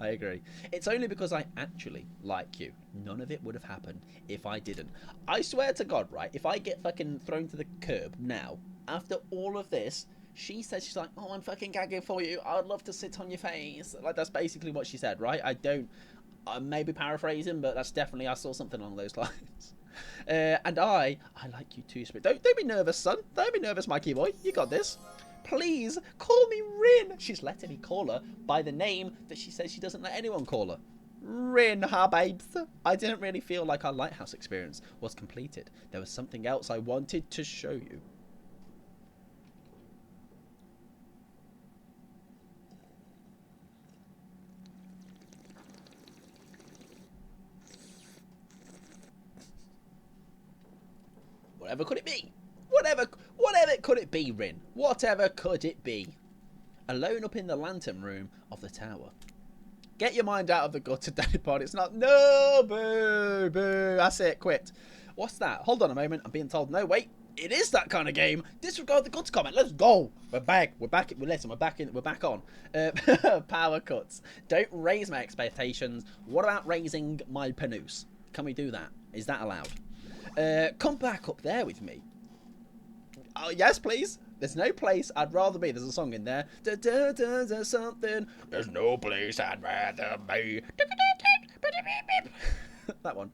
agree. It's only because I actually like you. None of it would have happened if I didn't. I swear to God, right, if I get fucking thrown to the curb now, after all of this, she said, she's like, oh, I'm fucking gagging for you. I'd love to sit on your face. Like, that's basically what she said, right? I'm maybe paraphrasing, but that's definitely, I saw something along those lines. And I like you too, Spirit. Don't be nervous, son. Don't be nervous, Mikey boy. You got this. Please, call me Rin. She's letting me call her by the name that she says she doesn't let anyone call her. Rin, ha babes. I didn't really feel like our lighthouse experience was completed. There was something else I wanted to show you. Whatever could it be? Whatever could it be, Rin? Whatever could it be? Alone up in the lantern room of the tower. Get your mind out of the gutter, Daddy Pod. It's not. No, boo, boo. That's it. Quit. What's that? Hold on a moment. I'm being told. No, wait. It is that kind of game. Disregard the guts comment. Let's go. We're back. Listen, we're back on. Power cuts. Don't raise my expectations. What about raising my panus? Can we do that? Is that allowed? Come back up there with me. Oh, yes, please. There's no place I'd rather be. There's a song in there. Something. There's no place I'd rather be. That one.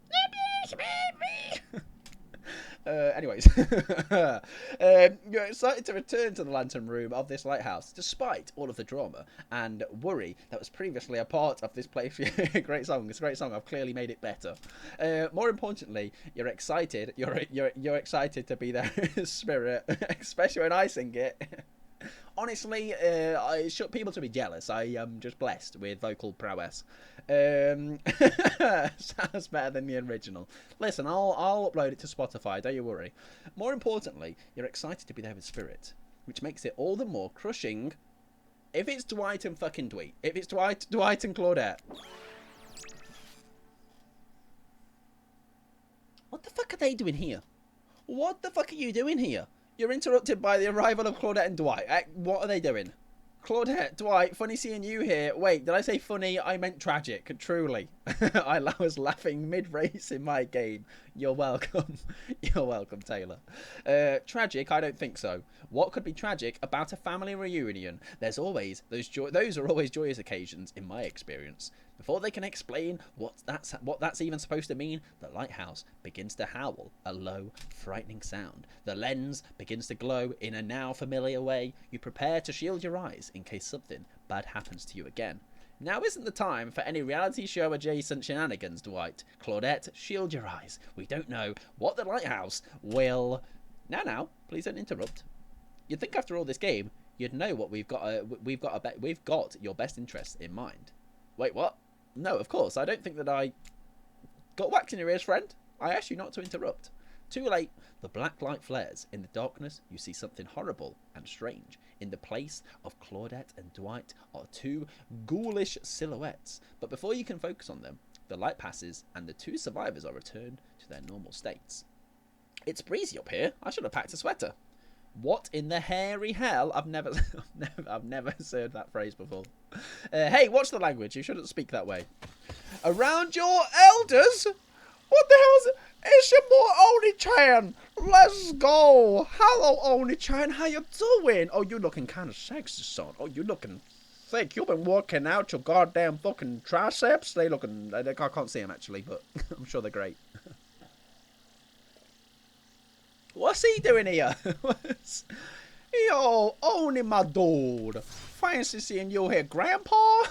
Anyways, you're excited to return to the lantern room of this lighthouse, despite all of the drama and worry that was previously a part of this playthrough. Great song. It's a great song. I've clearly made it better. More importantly, you're excited. You're excited to be there, Spirit, especially when I sing it. Honestly, I should people to be jealous. I am just blessed with vocal prowess. Sounds better than the original. Listen, I'll upload it to Spotify. Don't you worry. More importantly, you're excited to be there with Spirit, which makes it all the more crushing. If it's Dwight and fucking Dweet, if it's Dwight and Claudette. What the fuck are they doing here? What the fuck are you doing here? You're interrupted by the arrival of Claudette and Dwight. What are they doing? Claudette, Dwight, funny seeing you here. Wait, did I say funny? I meant tragic. Truly. I was laughing mid-race in my game. You're welcome. You're welcome, Taylor. Tragic? I don't think so. What could be tragic about a family reunion? Those are always joyous occasions in my experience. Before they can explain what that's even supposed to mean, the lighthouse begins to howl, a low, frightening sound. The lens begins to glow in a now familiar way. You prepare to shield your eyes in case something bad happens to you again. Now isn't the time for any reality show adjacent shenanigans, Dwight. Claudette, shield your eyes. We don't know what the lighthouse will... Now, please don't interrupt. You'd think after all this game, you'd know what we've got your best interests in mind. Wait, what? No, of course, I don't think that I... Got wax in your ears, friend? I asked you not to interrupt. Too late. The black light flares. In the darkness, you see something horrible and strange. In the place of Claudette and Dwight are two ghoulish silhouettes. But before you can focus on them, the light passes and the two survivors are returned to their normal states. It's breezy up here. I should have packed a sweater. What in the hairy hell? I've never heard that phrase before. Hey, watch the language. You shouldn't speak that way. Around your elders? What the hell is it? It's your boy Oni-chan. Let's go. Hello, Oni-chan. How you doing? Oh, you looking kind of sexy, son. Oh, you looking thick. You've been working out your goddamn fucking triceps. They looking... I can't see them, actually, but I'm sure they're great. What's he doing here? Yo, Oni, my dude. Fancy seeing you here, Grandpa.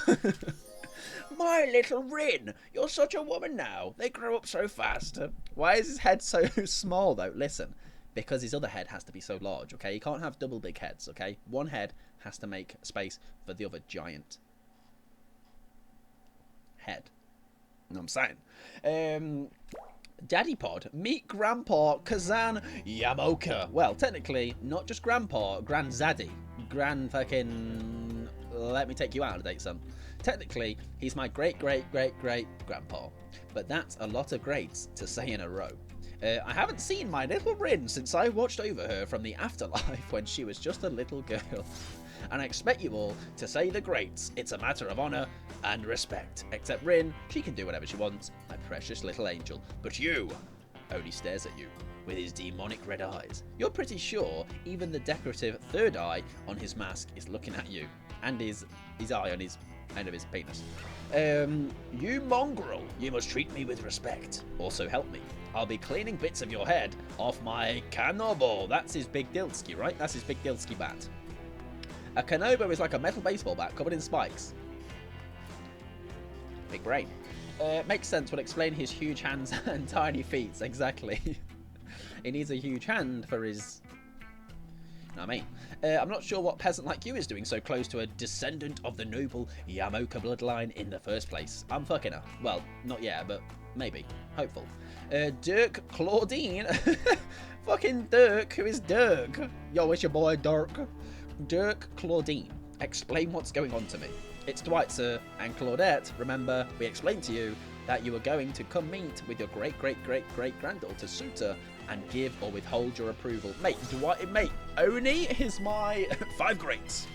My little Rin, you're such a woman now. They grow up so fast. Why is his head so small, though? Listen, because his other head has to be so large, okay? You can't have double big heads, okay? One head has to make space for the other giant head. You know what I'm saying? Daddy Pod, meet Grandpa Kazan Yamaoka. Well, technically, not just Grandpa, Grandzaddy. Grand fucking... Let me take you out on a date, son. Technically, he's my great-great-great-great-grandpa. But that's a lot of greats to say in a row. I haven't seen my little Rin since I watched over her from the afterlife when she was just a little girl. And I expect you all to say the greats. It's a matter of honour and respect. Except Rin, she can do whatever she wants, my precious little angel. But you only stares at you with his demonic red eyes. You're pretty sure even the decorative third eye on his mask is looking at you. And his eye on his end of his penis. You mongrel, you must treat me with respect. Also help me. I'll be cleaning bits of your head off my Kanobo. That's his big Dilsky, right? That's his big Dilsky bat. A Kanobo is like a metal baseball bat covered in spikes. Big brain. Makes sense, would explain his huge hands and tiny feet, exactly. He needs a huge hand for his... You know what I mean? I'm not sure what peasant like you is doing so close to a descendant of the noble Yamaoka bloodline in the first place. I'm fucking her. Well, not yet, but maybe. Hopeful. Dirk Claudine. Fucking Dirk. Who is Dirk? Yo, it's your boy Dirk. Dirk Claudine. Explain what's going on to me. It's Dwight, sir, and Claudette. Remember, we explained to you that you were going to come meet with your great-great-great-great-granddaughter, Suta, and give or withhold your approval. Mate, Oni is my 5 greats.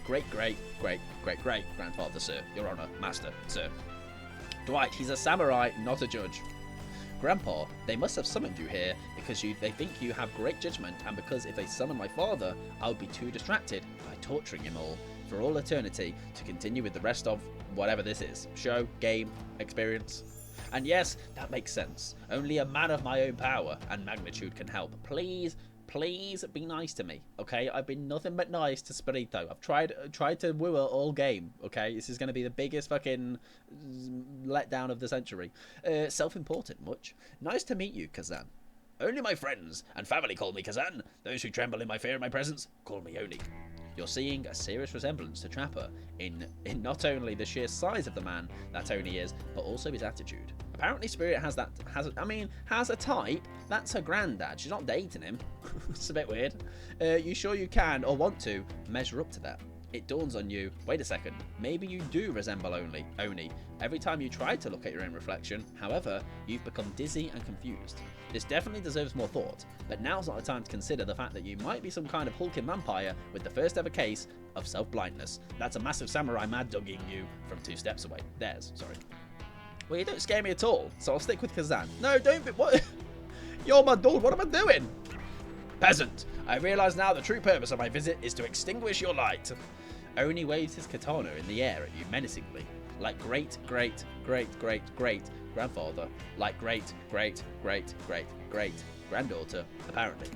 Great-great-great-great-great-grandfather, sir. Your Honor, Master, sir. Dwight, he's a samurai, not a judge. Grandpa, they must have summoned you here because they think you have great judgment, and because if they summon my father, I would be too distracted by torturing him all for all eternity to continue with the rest of whatever this is. Show, game, experience. And yes, that makes sense. Only a man of my own power and magnitude can help. Please be nice to me, okay? I've been nothing but nice to Spirito. I've tried to woo her all game, okay? This is going to be the biggest fucking letdown of the century. Self-important, much. Nice to meet you, Kazan. Only my friends and family call me Kazan. Those who tremble in my fear and my presence call me Oni. You're seeing a serious resemblance to Trapper in not only the sheer size of the man that Oni is, but also his attitude. Apparently Spirit has a type. That's her granddad. She's not dating him. It's a bit weird. You sure you can, or want to, measure up to that? It dawns on you, wait a second, maybe you do resemble Oni. Every time you try to look at your own reflection, however, you've become dizzy and confused. This definitely deserves more thought, but now's not the time to consider the fact that you might be some kind of hulking vampire with the first ever case of self-blindness. That's a massive samurai mad dogging you from 2 steps away. Sorry. Well, you don't scare me at all, so I'll stick with Kazan. No, don't be... What? You're my dude, what am I doing? Peasant, I realise now the true purpose of my visit is to extinguish your light. Oni waves his katana in the air at you menacingly. like great-great-great-great-great-grandfather, like great-great-great-great-great-granddaughter, apparently.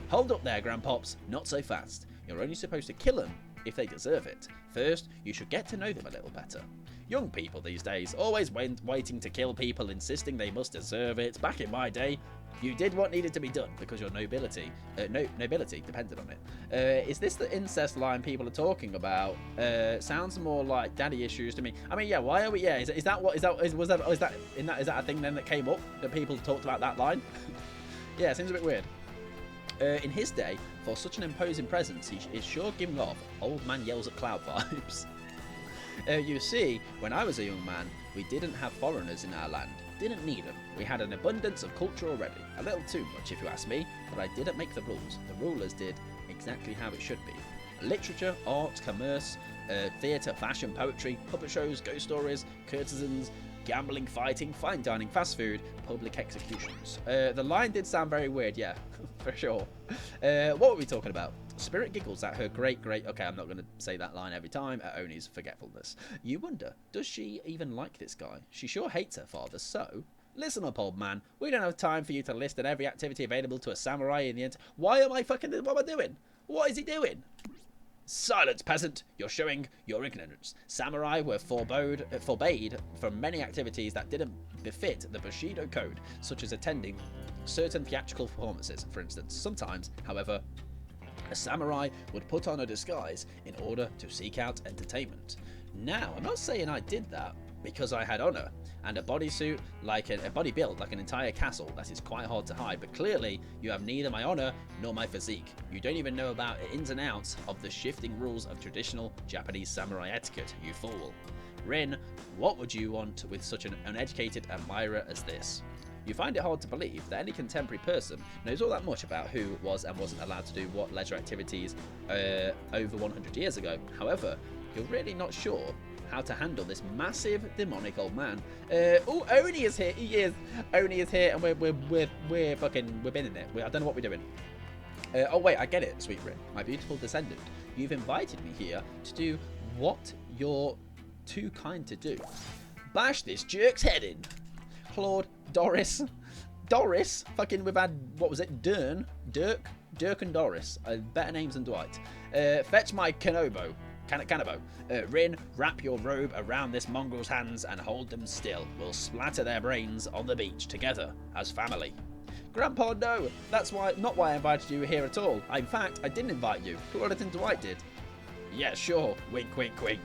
Hold up there, Grandpops, not so fast. You're only supposed to kill them if they deserve it. First, you should get to know them a little better. Young people these days, always waiting to kill people, insisting they must deserve it. Back in my day, you did what needed to be done because your nobility depended on it. Is this the incest line people are talking about? Sounds more like daddy issues to me. I mean, yeah. Why are we? Yeah. Is that a thing then that came up that people talked about that line? Yeah, it seems a bit weird. In his day, for such an imposing presence, he is sure giving off old man yells at cloud vibes. You see, when I was a young man, we didn't have foreigners in our land. Didn't need them. We had an abundance of culture already. A little too much, if you ask me, but I didn't make the rules. The rulers did exactly how it should be. Literature, art, commerce, theatre, fashion, poetry, puppet shows, ghost stories, courtesans, gambling, fighting, fine dining, fast food, public executions. The line did sound very weird, yeah, for sure. What were we talking about? Spirit giggles at her great. Okay, I'm not going to say that line every time at Oni's forgetfulness. You wonder, does she even like this guy? She sure hates her father, so... Listen up, old man. We don't have time for you to list at every activity available to a samurai in the end. What am I doing? What is he doing? Silence, peasant! You're showing your ignorance. Samurai were forbade from many activities that didn't befit the Bushido code, such as attending certain theatrical performances, for instance. Sometimes, however, a samurai would put on a disguise in order to seek out entertainment. Now, I'm not saying I did that because I had honor and a bodysuit like a body built like an entire castle that is quite hard to hide, but clearly you have neither my honor nor my physique. You don't even know about the ins and outs of the shifting rules of traditional Japanese samurai etiquette, you fool. Rin, what would you want with such an uneducated admirer as this? You find it hard to believe that any contemporary person knows all that much about who was and wasn't allowed to do what leisure activities over 100 years ago. However, you're really not sure how to handle this massive demonic old man. Oh, Oni is here. He is. Oni is here, and we've been in it. I don't know what we're doing. Oh wait, I get it, sweet Rin, my beautiful descendant. You've invited me here to do what you're too kind to do. Bash this jerk's head in. Claude, Doris, fucking we've had, what was it, Dirk and Doris, better names than Dwight. Fetch my Kanobo, Rin, wrap your robe around this mongrel's hands and hold them still. We'll splatter their brains on the beach together as family. Grandpa, no, that's not why I invited you here at all. In fact, I didn't invite you. Claudette and Dwight did. Yeah, sure, wink, wink, wink.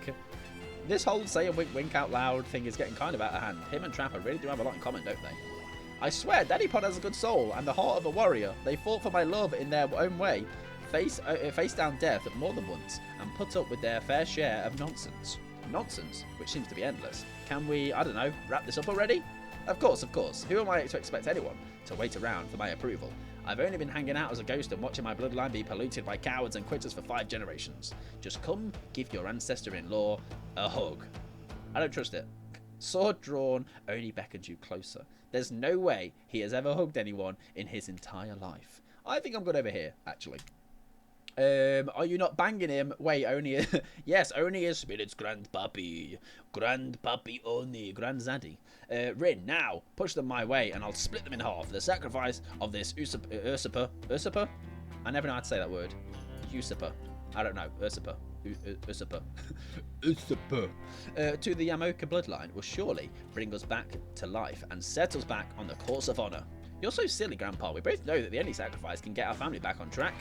This whole say a wink wink out loud thing is getting kind of out of hand. Him and Trapper really do have a lot in common, don't they? I swear, Daddy Pod has a good soul and the heart of a warrior. They fought for my love in their own way, face down death more than once, and put up with their fair share of nonsense. Nonsense, which seems to be endless. Can we, I don't know, wrap this up already? Of course. Who am I to expect anyone to wait around for my approval? I've only been hanging out as a ghost and watching my bloodline be polluted by cowards and quitters for 5 generations. Just come give your ancestor-in-law a hug. I don't trust it. Sword drawn, Oni beckons you closer. There's no way he has ever hugged anyone in his entire life. I think I'm good over here, actually. Are you not banging him? Wait, Oni. Yes, Oni is Spirit's grandpappy. Grandpappy Oni. Grandzaddy. Rin, now, push them my way and I'll split them in half for the sacrifice of this usurper. Usurper? I never know how to say that word. Usurper. I don't know. Usurper. Usurper. Usurper. To the Yamoka bloodline will surely bring us back to life and set us back on the course of honor. You're so silly, Grandpa. We both know that the only sacrifice can get our family back on track.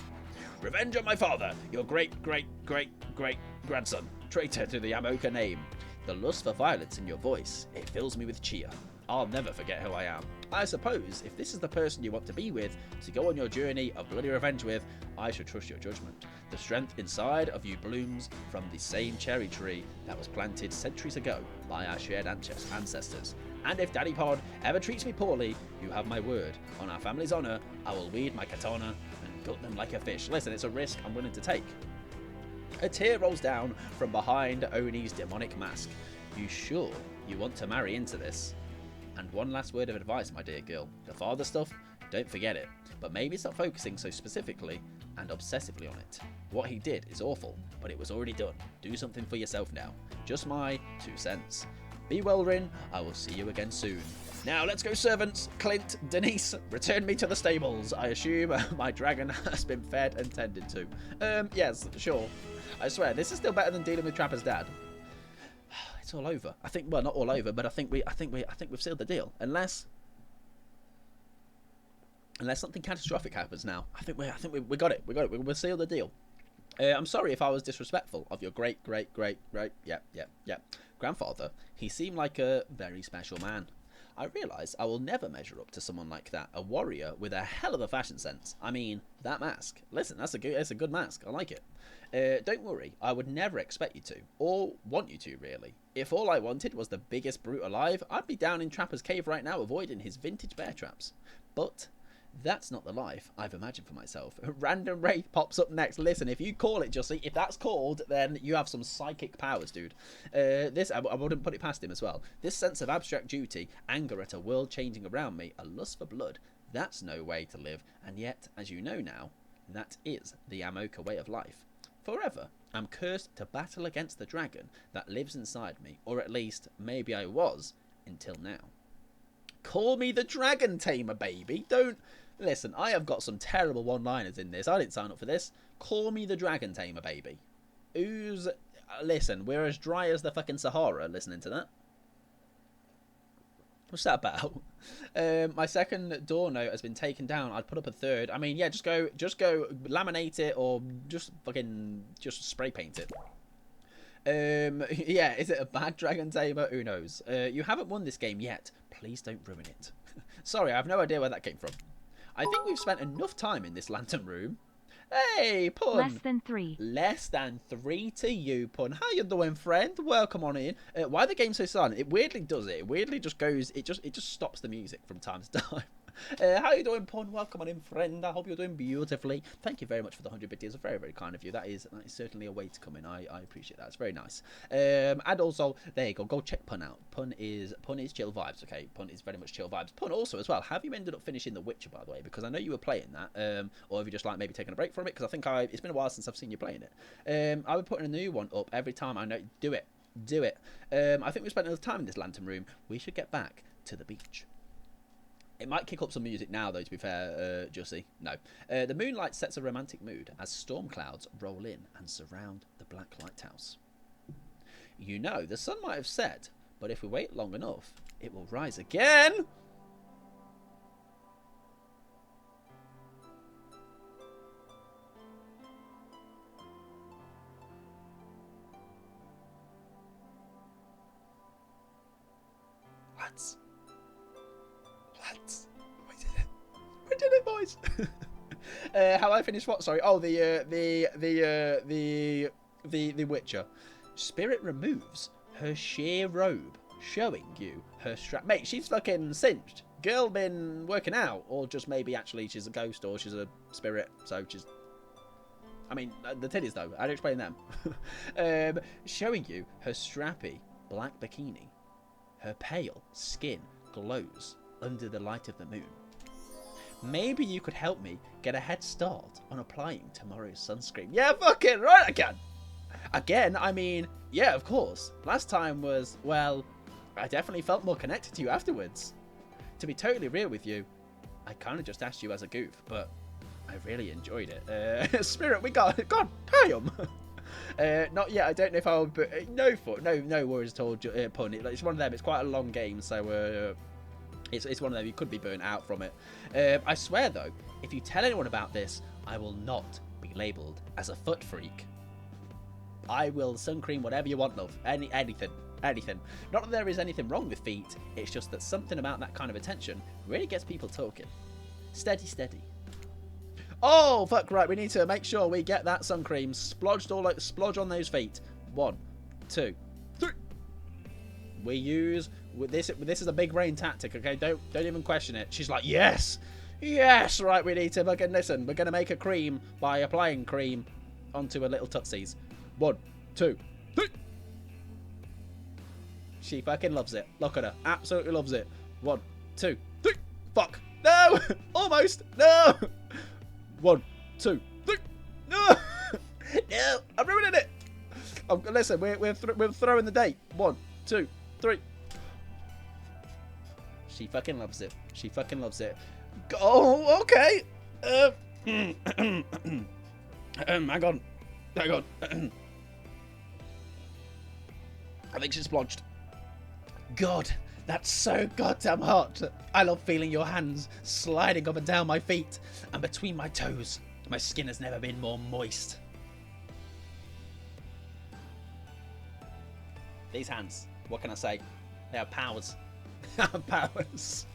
Revenge on my father, your great-great-great-great-grandson, traitor to the Yamoka name. The lust for violence in your voice, it fills me with cheer. I'll never forget who I am. I suppose if this is the person you want to be with, to go on your journey of bloody revenge with, I should trust your judgment. The strength inside of you blooms from the same cherry tree that was planted centuries ago by our shared ancestors. And if Daddy Pod ever treats me poorly, you have my word. On our family's honor, I will weed my katana and gut them like a fish. Listen, it's a risk I'm willing to take. A tear rolls down from behind Oni's demonic mask. You sure you want to marry into this? And one last word of advice, my dear girl. The father stuff, don't forget it. But maybe stop focusing so specifically and obsessively on it. What he did is awful, but it was already done. Do something for yourself now. Just my 2 cents. Be well, Rin. I will see you again soon. Now, let's go, servants. Clint, Denise, return me to the stables. I assume my dragon has been fed and tended to. Yes, sure. I swear, this is still better than dealing with Trapper's dad. It's all over. I think, well, not all over, but I think we've sealed the deal. Unless something catastrophic happens now. I think we got it. We'll seal the deal. I'm sorry if I was disrespectful of your great grandfather. He seemed like a very special man. I realise I will never measure up to someone like that, a warrior with a hell of a fashion sense. I mean, that mask. Listen, that's a good mask. I like it. Don't worry, I would never expect you to, or want you to, really. If all I wanted was the biggest brute alive, I'd be down in Trapper's cave right now avoiding his vintage bear traps. But that's not the life I've imagined for myself. Random Wraith pops up next. Listen, if you call it, Jussie, if that's called, then you have some psychic powers, dude. I wouldn't put it past him as well. This sense of abstract duty, anger at a world changing around me, a lust for blood, that's no way to live. And yet, as you know now, that is the Amoka way of life. Forever, I'm cursed to battle against the dragon that lives inside me, or at least, maybe I was, until now. Call me the Dragon Tamer, baby. Don't... Listen, I have got some terrible one-liners in this. I didn't sign up for this. Call me the Dragon Tamer, baby. Who's... Listen, we're as dry as the fucking Sahara listening to that. What's that about? My second door note has been taken down. I'd put up a third. I mean, yeah, just go laminate it or just spray paint it. Yeah, is it a bad Dragon Tamer? Who knows? You haven't won this game yet. Please don't ruin it. Sorry, I have no idea where that came from. I think we've spent enough time in this lantern room. Hey, Pun. Less than 3. Less than 3 to you, Pun. How you doing, friend? Welcome on in. Why are the game so silent? It weirdly does it. It weirdly just goes. It just stops the music from time to time. How you doing, Pun? Welcome on in, friend. I hope you're doing beautifully. Thank you very much for the 100 bit. It's very, very kind of you. That is certainly a way to come in. I appreciate that. It's very nice. And also, there you go. Go check Pun out. Pun is chill vibes. Okay, Pun is very much chill vibes. Pun also as well. Have you ended up finishing The Witcher, by the way? Because I know you were playing that. Or have you just like maybe taken a break from it? Because I think it's been a while since I've seen you playing it. I'll be putting a new one up every time I know. Do it. I think we spent enough time in this lantern room. We should get back to the beach. It might kick up some music now, though, to be fair, Jussie. No. The moonlight sets a romantic mood as storm clouds roll in and surround the Black Lighthouse. You know, the sun might have set, but if we wait long enough, it will rise again! Lads. We did it, boys. How I finished what? Sorry. Oh, the Witcher. Spirit removes her sheer robe, showing you her strap. Mate, she's fucking cinched. Girl been working out, or just maybe actually she's a ghost, or she's a spirit. So she's. I mean, the titties though. I'd explain them. Showing you her strappy black bikini. Her pale skin glows under the light of the moon. Maybe you could help me get a head start on applying tomorrow's sunscreen. Yeah, fucking right I can. Again, I mean, yeah, of course. Last time was, well, I definitely felt more connected to you afterwards. To be totally real with you, I kind of just asked you as a goof, but I really enjoyed it. Spirit, we got God, damn. Not yet. I don't know if I'll. No worries at all. Pun. It's one of them. It's quite a long game, so it's one of them. You could be burnt out from it. I swear though, if you tell anyone about this, I will not be labelled as a foot freak. I will sun cream whatever you want, love. Anything. Not that there is anything wrong with feet. It's just that something about that kind of attention really gets people talking. Steady. Oh, fuck, right, we need to make sure we get that sun cream splodged on those feet. 1, 2, 3. We use this is a big brain tactic, okay? Don't even question it. She's like, yes, right, we need to fucking listen. We're gonna make a cream by applying cream onto a little tootsies. 1, 2, 3. She fucking loves it. Look at her, absolutely loves it. 1, 2, 3. Fuck, no. Almost, no. 1, 2, 3. No! No, I'm ruining it. Listen, we're throwing the date. 1, 2, 3. She fucking loves it. She fucking loves it. Oh, okay. Hang on. Hang on. I think she's splodged. God, that's so goddamn hot. I love feeling your hands sliding up and down my feet and between my toes. My skin has never been more moist. These hands, what can I say? They have powers. They have powers.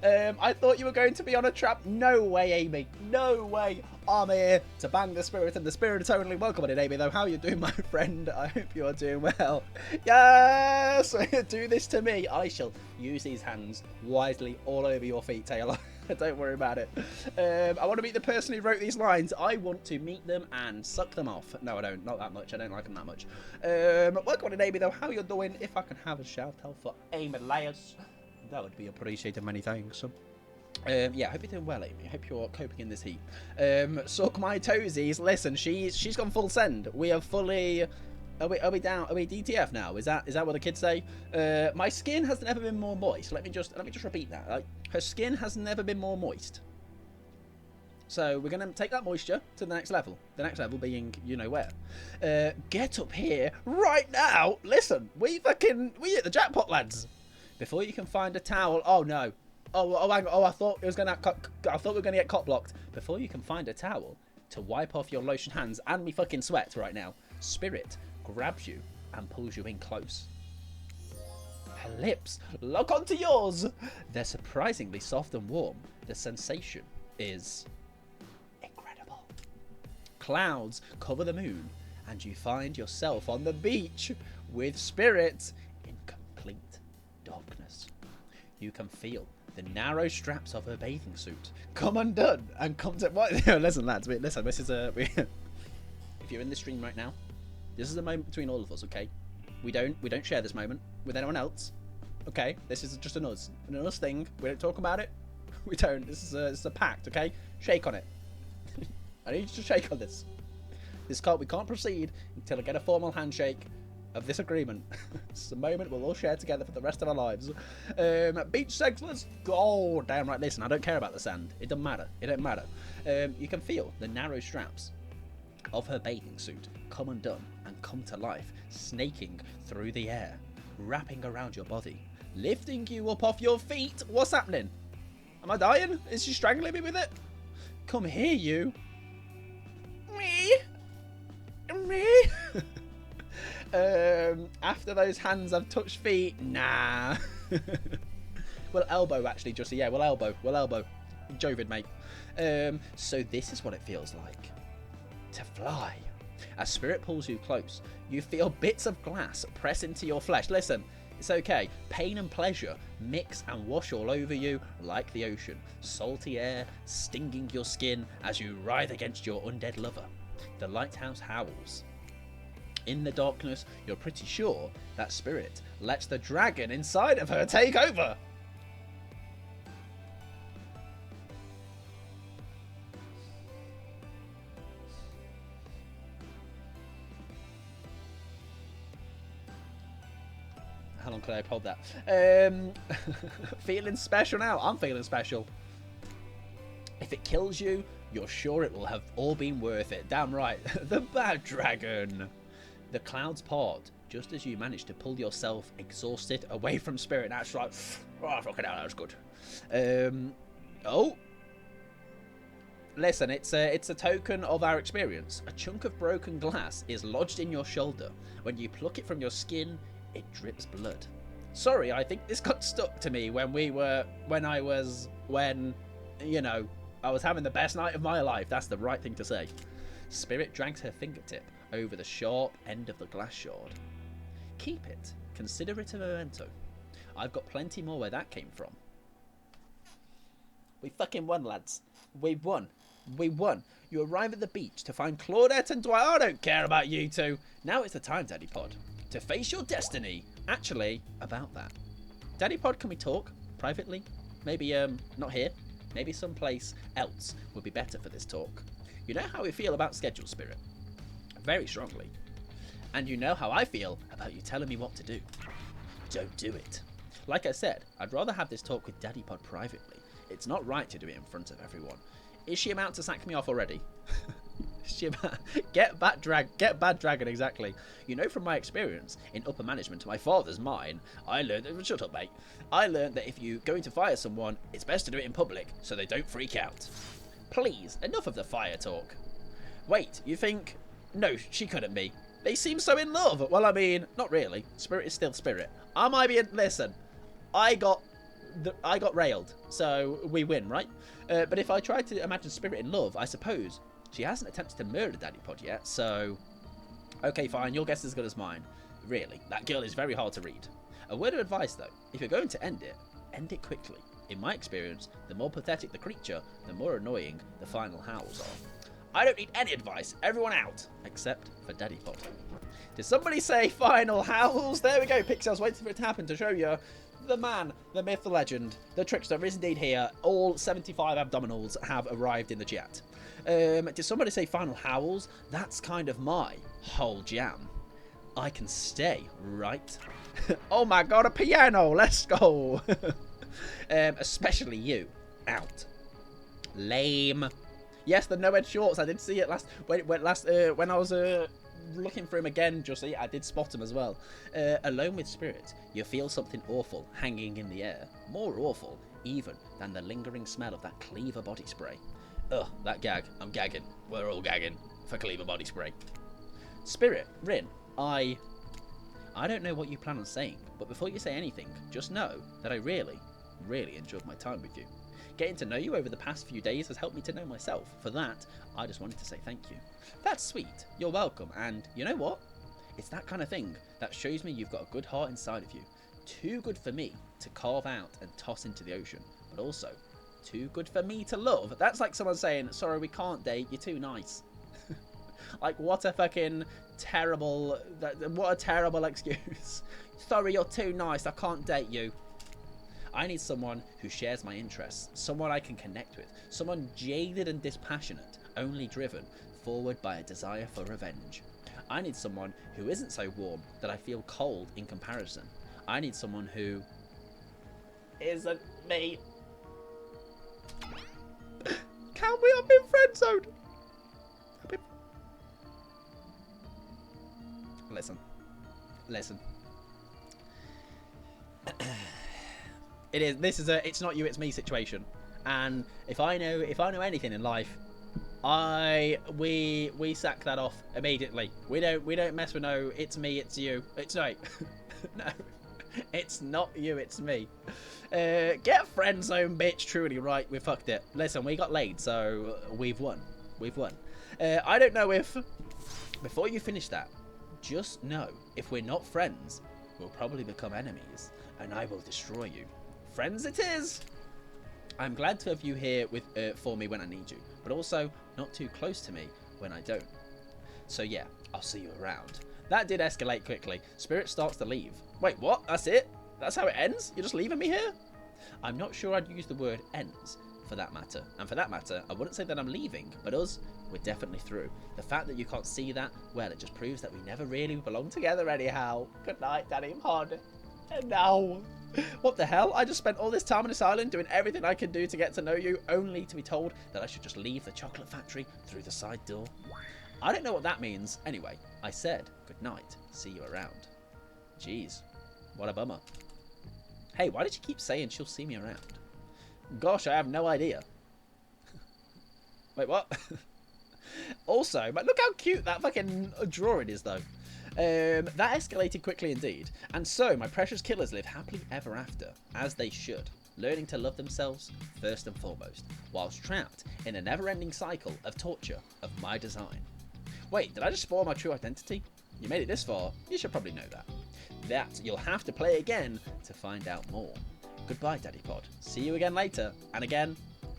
I thought you were going to be on a trap. No way, Amy. No way. I'm here to bang the spirit, and the spirit is only welcome on it, Amy, though. How you doing, my friend? I hope you're doing well. Yes! Do this to me. I shall use these hands wisely all over your feet, Taylor. Don't worry about it. I want to meet the person who wrote these lines. I want to meet them and suck them off. No, I don't. Not that much. I don't like them that much. Welcome on, Amy, though. How you doing? If I can have a shout out for Amy Layers, that would be appreciated. Many thanks. Yeah, I hope you're doing well, Amy. I hope you're coping in this heat. Suck my toesies. Listen, she's gone full send. We are fully. Are we down? Are we DTF now? Is that what the kids say? My skin has never been more moist. Let me just repeat that. Like, her skin has never been more moist. So we're gonna take that moisture to the next level. The next level being, you know where. Get up here right now. Listen, we hit the jackpot, lads. Before you can find a towel. Oh no. Oh, hang on. Oh, I thought we were gonna get cop blocked. Before you can find a towel to wipe off your lotion hands and me fucking sweat right now, Spirit grabs you and pulls you in close. Her lips lock onto yours. They're surprisingly soft and warm. The sensation is incredible. Clouds cover the moon, and you find yourself on the beach with Spirit in complete darkness. You can feel the narrow straps of her bathing suit come undone and come to what? Listen, lads. Listen. This is a. If you're in the stream right now, this is a moment between all of us. Okay, we don't share this moment with anyone else. Okay, this is just an us thing. We don't talk about it. We don't. This is a pact. Okay, shake on it. I need you to shake on this. We can't proceed until I get a formal handshake of this agreement. It's a moment we'll all share together for the rest of our lives. Beach sex, let's go. Damn right. Listen, I don't care about the sand. It doesn't matter. It don't matter. You can feel the narrow straps of her bathing suit come undone and come to life, snaking through the air, wrapping around your body, lifting you up off your feet. What's happening? Am I dying? Is she strangling me with it? Come here, you. Me. After those hands have touched feet, nah. Well, elbow actually, Justy. Yeah, we'll elbow. Jovid, mate. So this is what it feels like to fly. As Spirit pulls you close, you feel bits of glass press into your flesh. Listen, it's okay. Pain and pleasure mix and wash all over you like the ocean. Salty air stinging your skin as you writhe against your undead lover. The lighthouse howls. In the darkness, you're pretty sure that Spirit lets the dragon inside of her take over. How long could I have held that? Feeling special now. I'm feeling special. If it kills you, you're sure it will have all been worth it. Damn right. The bad dragon. The clouds part just as you manage to pull yourself exhausted away from Spirit. Now it's like, oh, fucking hell, that was good. Oh. Listen, it's a token of our experience. A chunk of broken glass is lodged in your shoulder. When you pluck it from your skin, it drips blood. Sorry, I think this got stuck to me when I was having the best night of my life. That's the right thing to say. Spirit drags her fingertip over the sharp end of the glass shard. Keep it. Consider it a memento. I've got plenty more where that came from. We fucking won, lads. We won. You arrive at the beach to find Claudette and Dwight. I don't care about you two. Now it's the time, Daddy Pod, to face your destiny. Actually, about that. Daddy Pod, can we talk privately? Maybe not here. Maybe someplace else would be better for this talk. You know how we feel about schedule, Spirit. very strongly. And you know how I feel about you telling me what to do. Don't do it. Like I said, I'd rather have this talk with Daddy Pod privately. It's not right to do it in front of everyone. Is she about to sack me off already? Is she about... Get bad dragon, exactly. You know from my experience in upper management, my father's mine, I learned... Shut up, mate. I learned that if you're going to fire someone, it's best to do it in public, so they don't freak out. Please, enough of the fire talk. Wait, you think... No, she couldn't be. They seem so in love. Well, I mean, not really. Spirit is still Spirit. Am I being... Listen, I got railed, so we win, right? But if I tried to imagine Spirit in love, I suppose she hasn't attempted to murder Daddy Pod yet, so... Okay, fine, your guess is as good as mine. Really, that girl is very hard to read. A word of advice, though. If you're going to end it quickly. In my experience, the more pathetic the creature, the more annoying the final howls are. I don't need any advice. Everyone out. Except for Daddy Pod. Did somebody say final howls? There we go. Pixie, I was waiting for it to happen to show you. The man, the myth, the legend, the trickster is indeed here. All 75 abdominals have arrived in the chat. Did somebody say final howls? That's kind of my whole jam. I can stay, right? Oh my god, a piano. Let's go. Especially you. Out. Lame. Yes, the no-ed shorts. I did see it last when I was looking for him again. Just I did spot him as well. Alone with Spirit, you feel something awful hanging in the air. More awful even than the lingering smell of that Cleaver body spray. Ugh, that gag. I'm gagging. We're all gagging for Cleaver body spray. Spirit, Rin, I don't know what you plan on saying, but before you say anything, just know that I really, really enjoyed my time with you. Getting to know you over the past few days has helped me to know myself. For that, I just wanted to say thank you. That's sweet. You're welcome. And you know what? It's that kind of thing that shows me you've got a good heart inside of you. Too good for me to carve out and toss into the ocean, but also too good for me to love. That's like someone saying, sorry, we can't date. You're too nice. Like, what a fucking terrible... What a terrible excuse. Sorry, you're too nice. I can't date you. I need someone who shares my interests, someone I can connect with, someone jaded and dispassionate, only driven forward by a desire for revenge. I need someone who isn't so warm that I feel cold in comparison. I need someone who isn't me. Can we have been friend zoned? Listen. It's not you, it's me situation. And if I know anything in life, we sack that off immediately. We don't mess with no, it's me, it's you. It's no. No. It's not you, it's me. Get friend zone, bitch. Truly right, we fucked it. Listen, we got laid, so we've won. I don't know if before you finish that, just know if we're not friends, we'll probably become enemies, and I will destroy you. Friends it is! I'm glad to have you here for me when I need you, but also not too close to me when I don't. So yeah, I'll see you around. That did escalate quickly. Spirit starts to leave. Wait, what? That's it? That's how it ends? You're just leaving me here? I'm not sure I'd use the word ends for that matter. And for that matter, I wouldn't say that I'm leaving, but we're definitely through. The fact that you can't see that, well, it just proves that we never really belonged together anyhow. Good night, Daddy Pod. No. What the hell? I just spent all this time on this island doing everything I can do to get to know you, only to be told that I should just leave the chocolate factory through the side door. I don't know what that means. Anyway, I said good night. See you around. Jeez, what a bummer. Hey, why did you keep saying she'll see me around? Gosh, I have no idea. Wait, what? Also, but look how cute that fucking drawing is, though. That escalated quickly indeed, and so my precious killers live happily ever after, as they should, learning to love themselves first and foremost, whilst trapped in a never-ending cycle of torture of my design. Wait, did I just spoil my true identity? You made it this far, you should probably know that. That you'll have to play again to find out more. Goodbye, Daddy Pod. See you again later, and again,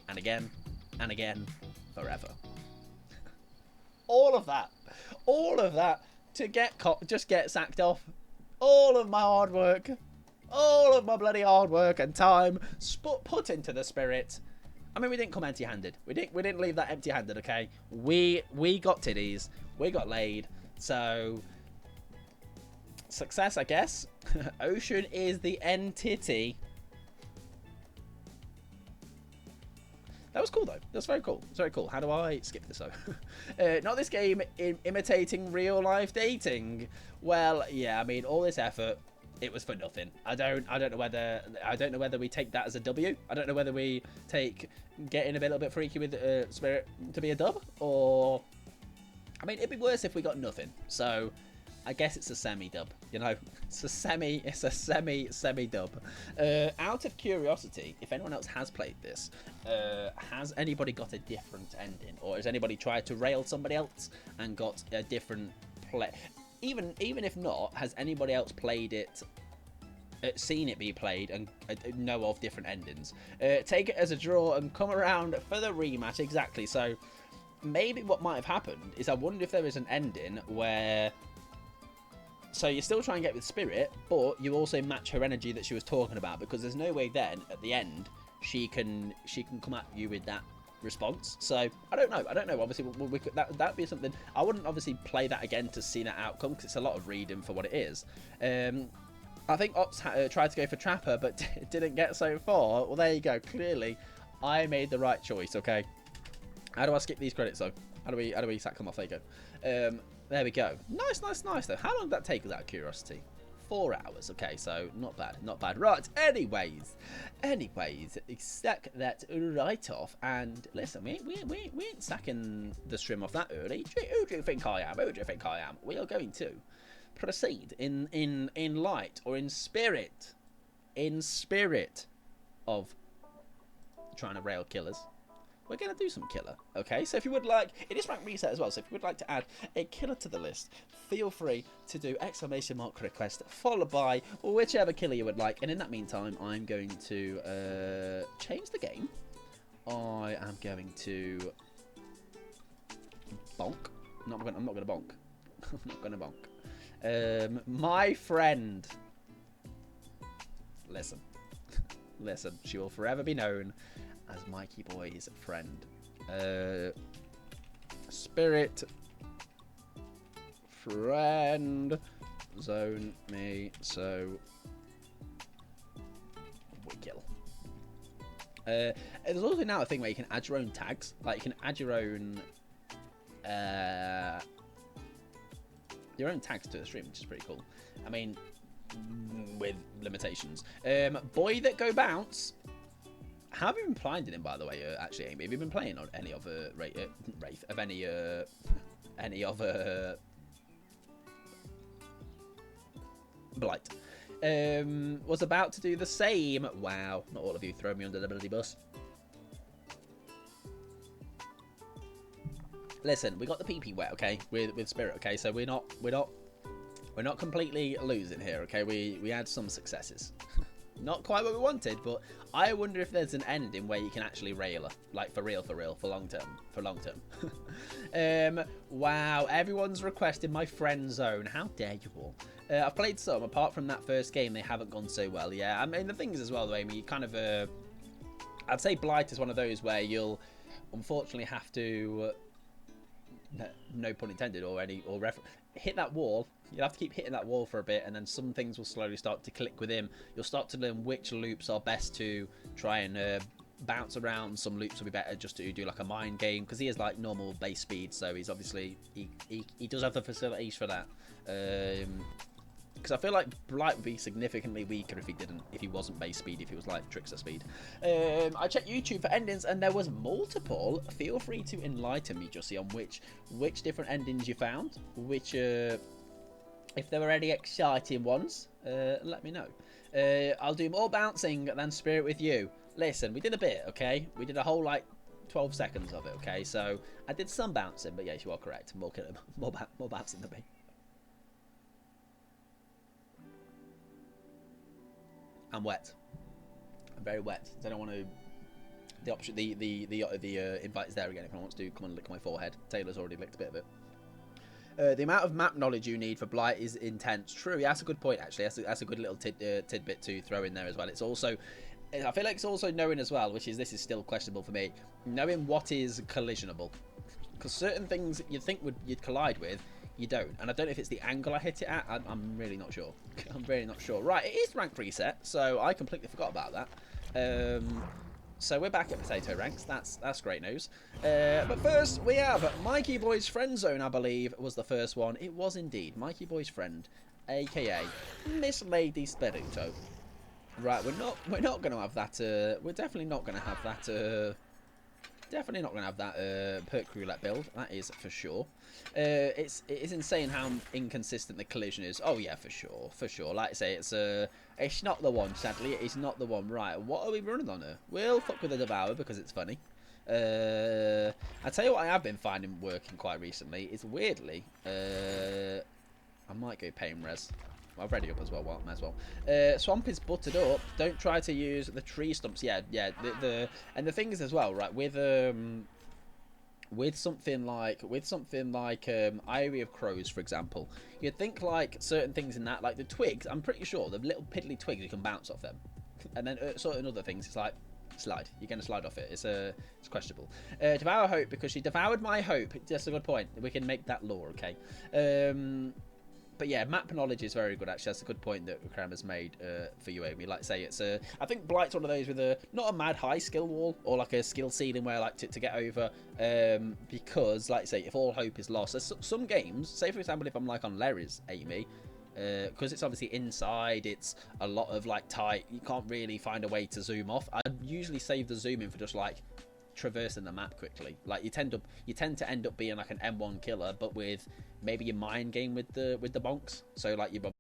and again, and again, forever. All of that to just get sacked off. All of my hard work, all of my bloody hard work and time put into the Spirit. I mean, we didn't come empty-handed. We didn't leave that empty-handed. Okay, we got titties, we got laid. So, success, I guess. Ocean is the entity. That was cool, though. That's very cool. It's very cool. How do I skip this, though? Not this game imitating real-life dating. Well, yeah, I mean, all this effort, it was for nothing. I don't know whether we take that as a W. I don't know whether we take getting a little bit freaky with Spirit to be a dub, or I mean, it'd be worse if we got nothing. So I guess it's a semi-dub, you know. It's a semi-dub. Out of curiosity, if anyone else has played this, has anybody got a different ending, or has anybody tried to rail somebody else and got a different play? Even if not, has anybody else played it, seen it be played, and know of different endings? Take it as a draw and come around for the rematch. Exactly. So maybe what might have happened is, I wonder if there is an ending where, so you still try and get with Spirit, but you also match her energy that she was talking about, because there's no way then at the end she can come at you with that response. So I don't know. Obviously, we could, that'd be something. I wouldn't obviously play that again to see that outcome, because it's a lot of reading for what it is. I think Ops tried to go for Trapper, but didn't get so far. Well, there you go. Clearly, I made the right choice. Okay. How do I skip these credits though? How do we sack them off? There you go. There we go. Nice though. How long did that take, without curiosity? 4 hours. Okay, so not bad. Right. Anyways, sack that right off. And listen, we ain't sacking the stream off that early. Who do you think I am? We are going to proceed in light, or in spirit of trying to rail killers. We're going to do some killer, okay? So if you would like, it is rank reset as well, so if you would like to add a killer to the list, feel free to do !! request, followed by whichever killer you would like. And in that meantime, I'm going to change the game. I am going to bonk. I'm not going to bonk. I'm not going to bonk. My friend. Listen, she will forever be known as Mikey Boy's friend. Spirit friend zone me, so we kill. There's also now a thing where you can add your own tags. Like, you can add your own tags to the stream, which is pretty cool. I mean, with limitations. Boy that go bounce. How have you been playing him, by the way? Actually, Amy, have you been playing on any other Wraith of any other Blight? Was about to do the same. Wow, not all of you throw me under the bloody bus. Listen, we got the PP wet, okay, with Spirit, okay. So we're not completely losing here, okay. We had some successes. Not quite what we wanted, but I wonder if there's an ending where you can actually rail her, like for real, for long term. Wow, everyone's requested my friend zone. How dare you all? I've played some. Apart from that first game, they haven't gone so well. Yeah, I mean, the thing is as well, though, Amy, you kind of, I'd say Blight is one of those where you'll unfortunately have to, no pun intended, hit that wall. You'll have to keep hitting that wall for a bit, and then some things will slowly start to click with him. You'll start to learn which loops are best to try and bounce around. Some loops will be better just to do like a mind game, because he is like normal base speed, so he's obviously he does have the facilities for that. Because I feel like Blight would be significantly weaker if he wasn't base speed, if he was like Trickster speed. I checked YouTube for endings, and there was multiple. Feel free to enlighten me, Jussie, on which different endings you found, which if there were any exciting ones, let me know. I'll do more bouncing than Spirit with you. Listen, we did a bit, okay? We did a whole, like, 12 seconds of it, okay? So, I did some bouncing, but yes, you are correct. More bouncing than me. I'm wet. I'm very wet. I don't want to... The option, the invite is there again if anyone wants to come and lick my forehead. Taylor's already licked a bit of it. The amount of map knowledge you need for Blight is intense. True, yeah, that's a good point, actually. That's a good little tidbit to throw in there as well. It's also, I feel like it's also knowing as well, which is, this is still questionable for me, knowing what is collisionable. Because certain things you'd think you'd collide with, you don't. And I don't know if it's the angle I hit it at. I'm really not sure. I'm really not sure. Right, it is rank reset, so I completely forgot about that. So we're back at potato ranks. That's great news. But first, we have Mikey Boy's Friend Zone, I believe, was the first one. It was indeed. Mikey Boy's friend, a.k.a. Miss Lady Speruto. Right, we're not going to have that. We're definitely not going to have that. Definitely not going to have that perk roulette build. That is for sure. It is insane how inconsistent the collision is. Oh yeah, for sure. Like I say, it's not the one. Sadly, it is not the one. Right, what are we running on her? We'll fuck with the Devour because it's funny. I tell you what, I have been finding working quite recently is weirdly. I might go pain res. I've ready up as well. Might as well. Swamp is buttered up. Don't try to use the tree stumps. Yeah. And the thing is as well, right? With something like Eyrie of Crows, for example, you'd think like certain things in that, like the twigs. I'm pretty sure the little piddly twigs you can bounce off them, and then certain other things. It's like slide. You're gonna slide off it. It's questionable. Devour hope because she devoured my hope. That's a good point. We can make that lore, okay? But yeah, map knowledge is very good. Actually, that's a good point that Kram has made for you, Amy. Like I say, it's I think Blight's one of those with not a mad high skill wall or like a skill ceiling where like to get over. Because like I say, if all hope is lost, there's some games. Say for example, if I'm like on Larry's, Amy, because it's obviously inside, it's a lot of like tight. You can't really find a way to zoom off. I usually save the zoom in for just like traversing the map quickly. Like you tend to end up being like an M1 killer, but with maybe your mind game with the bonks. So like you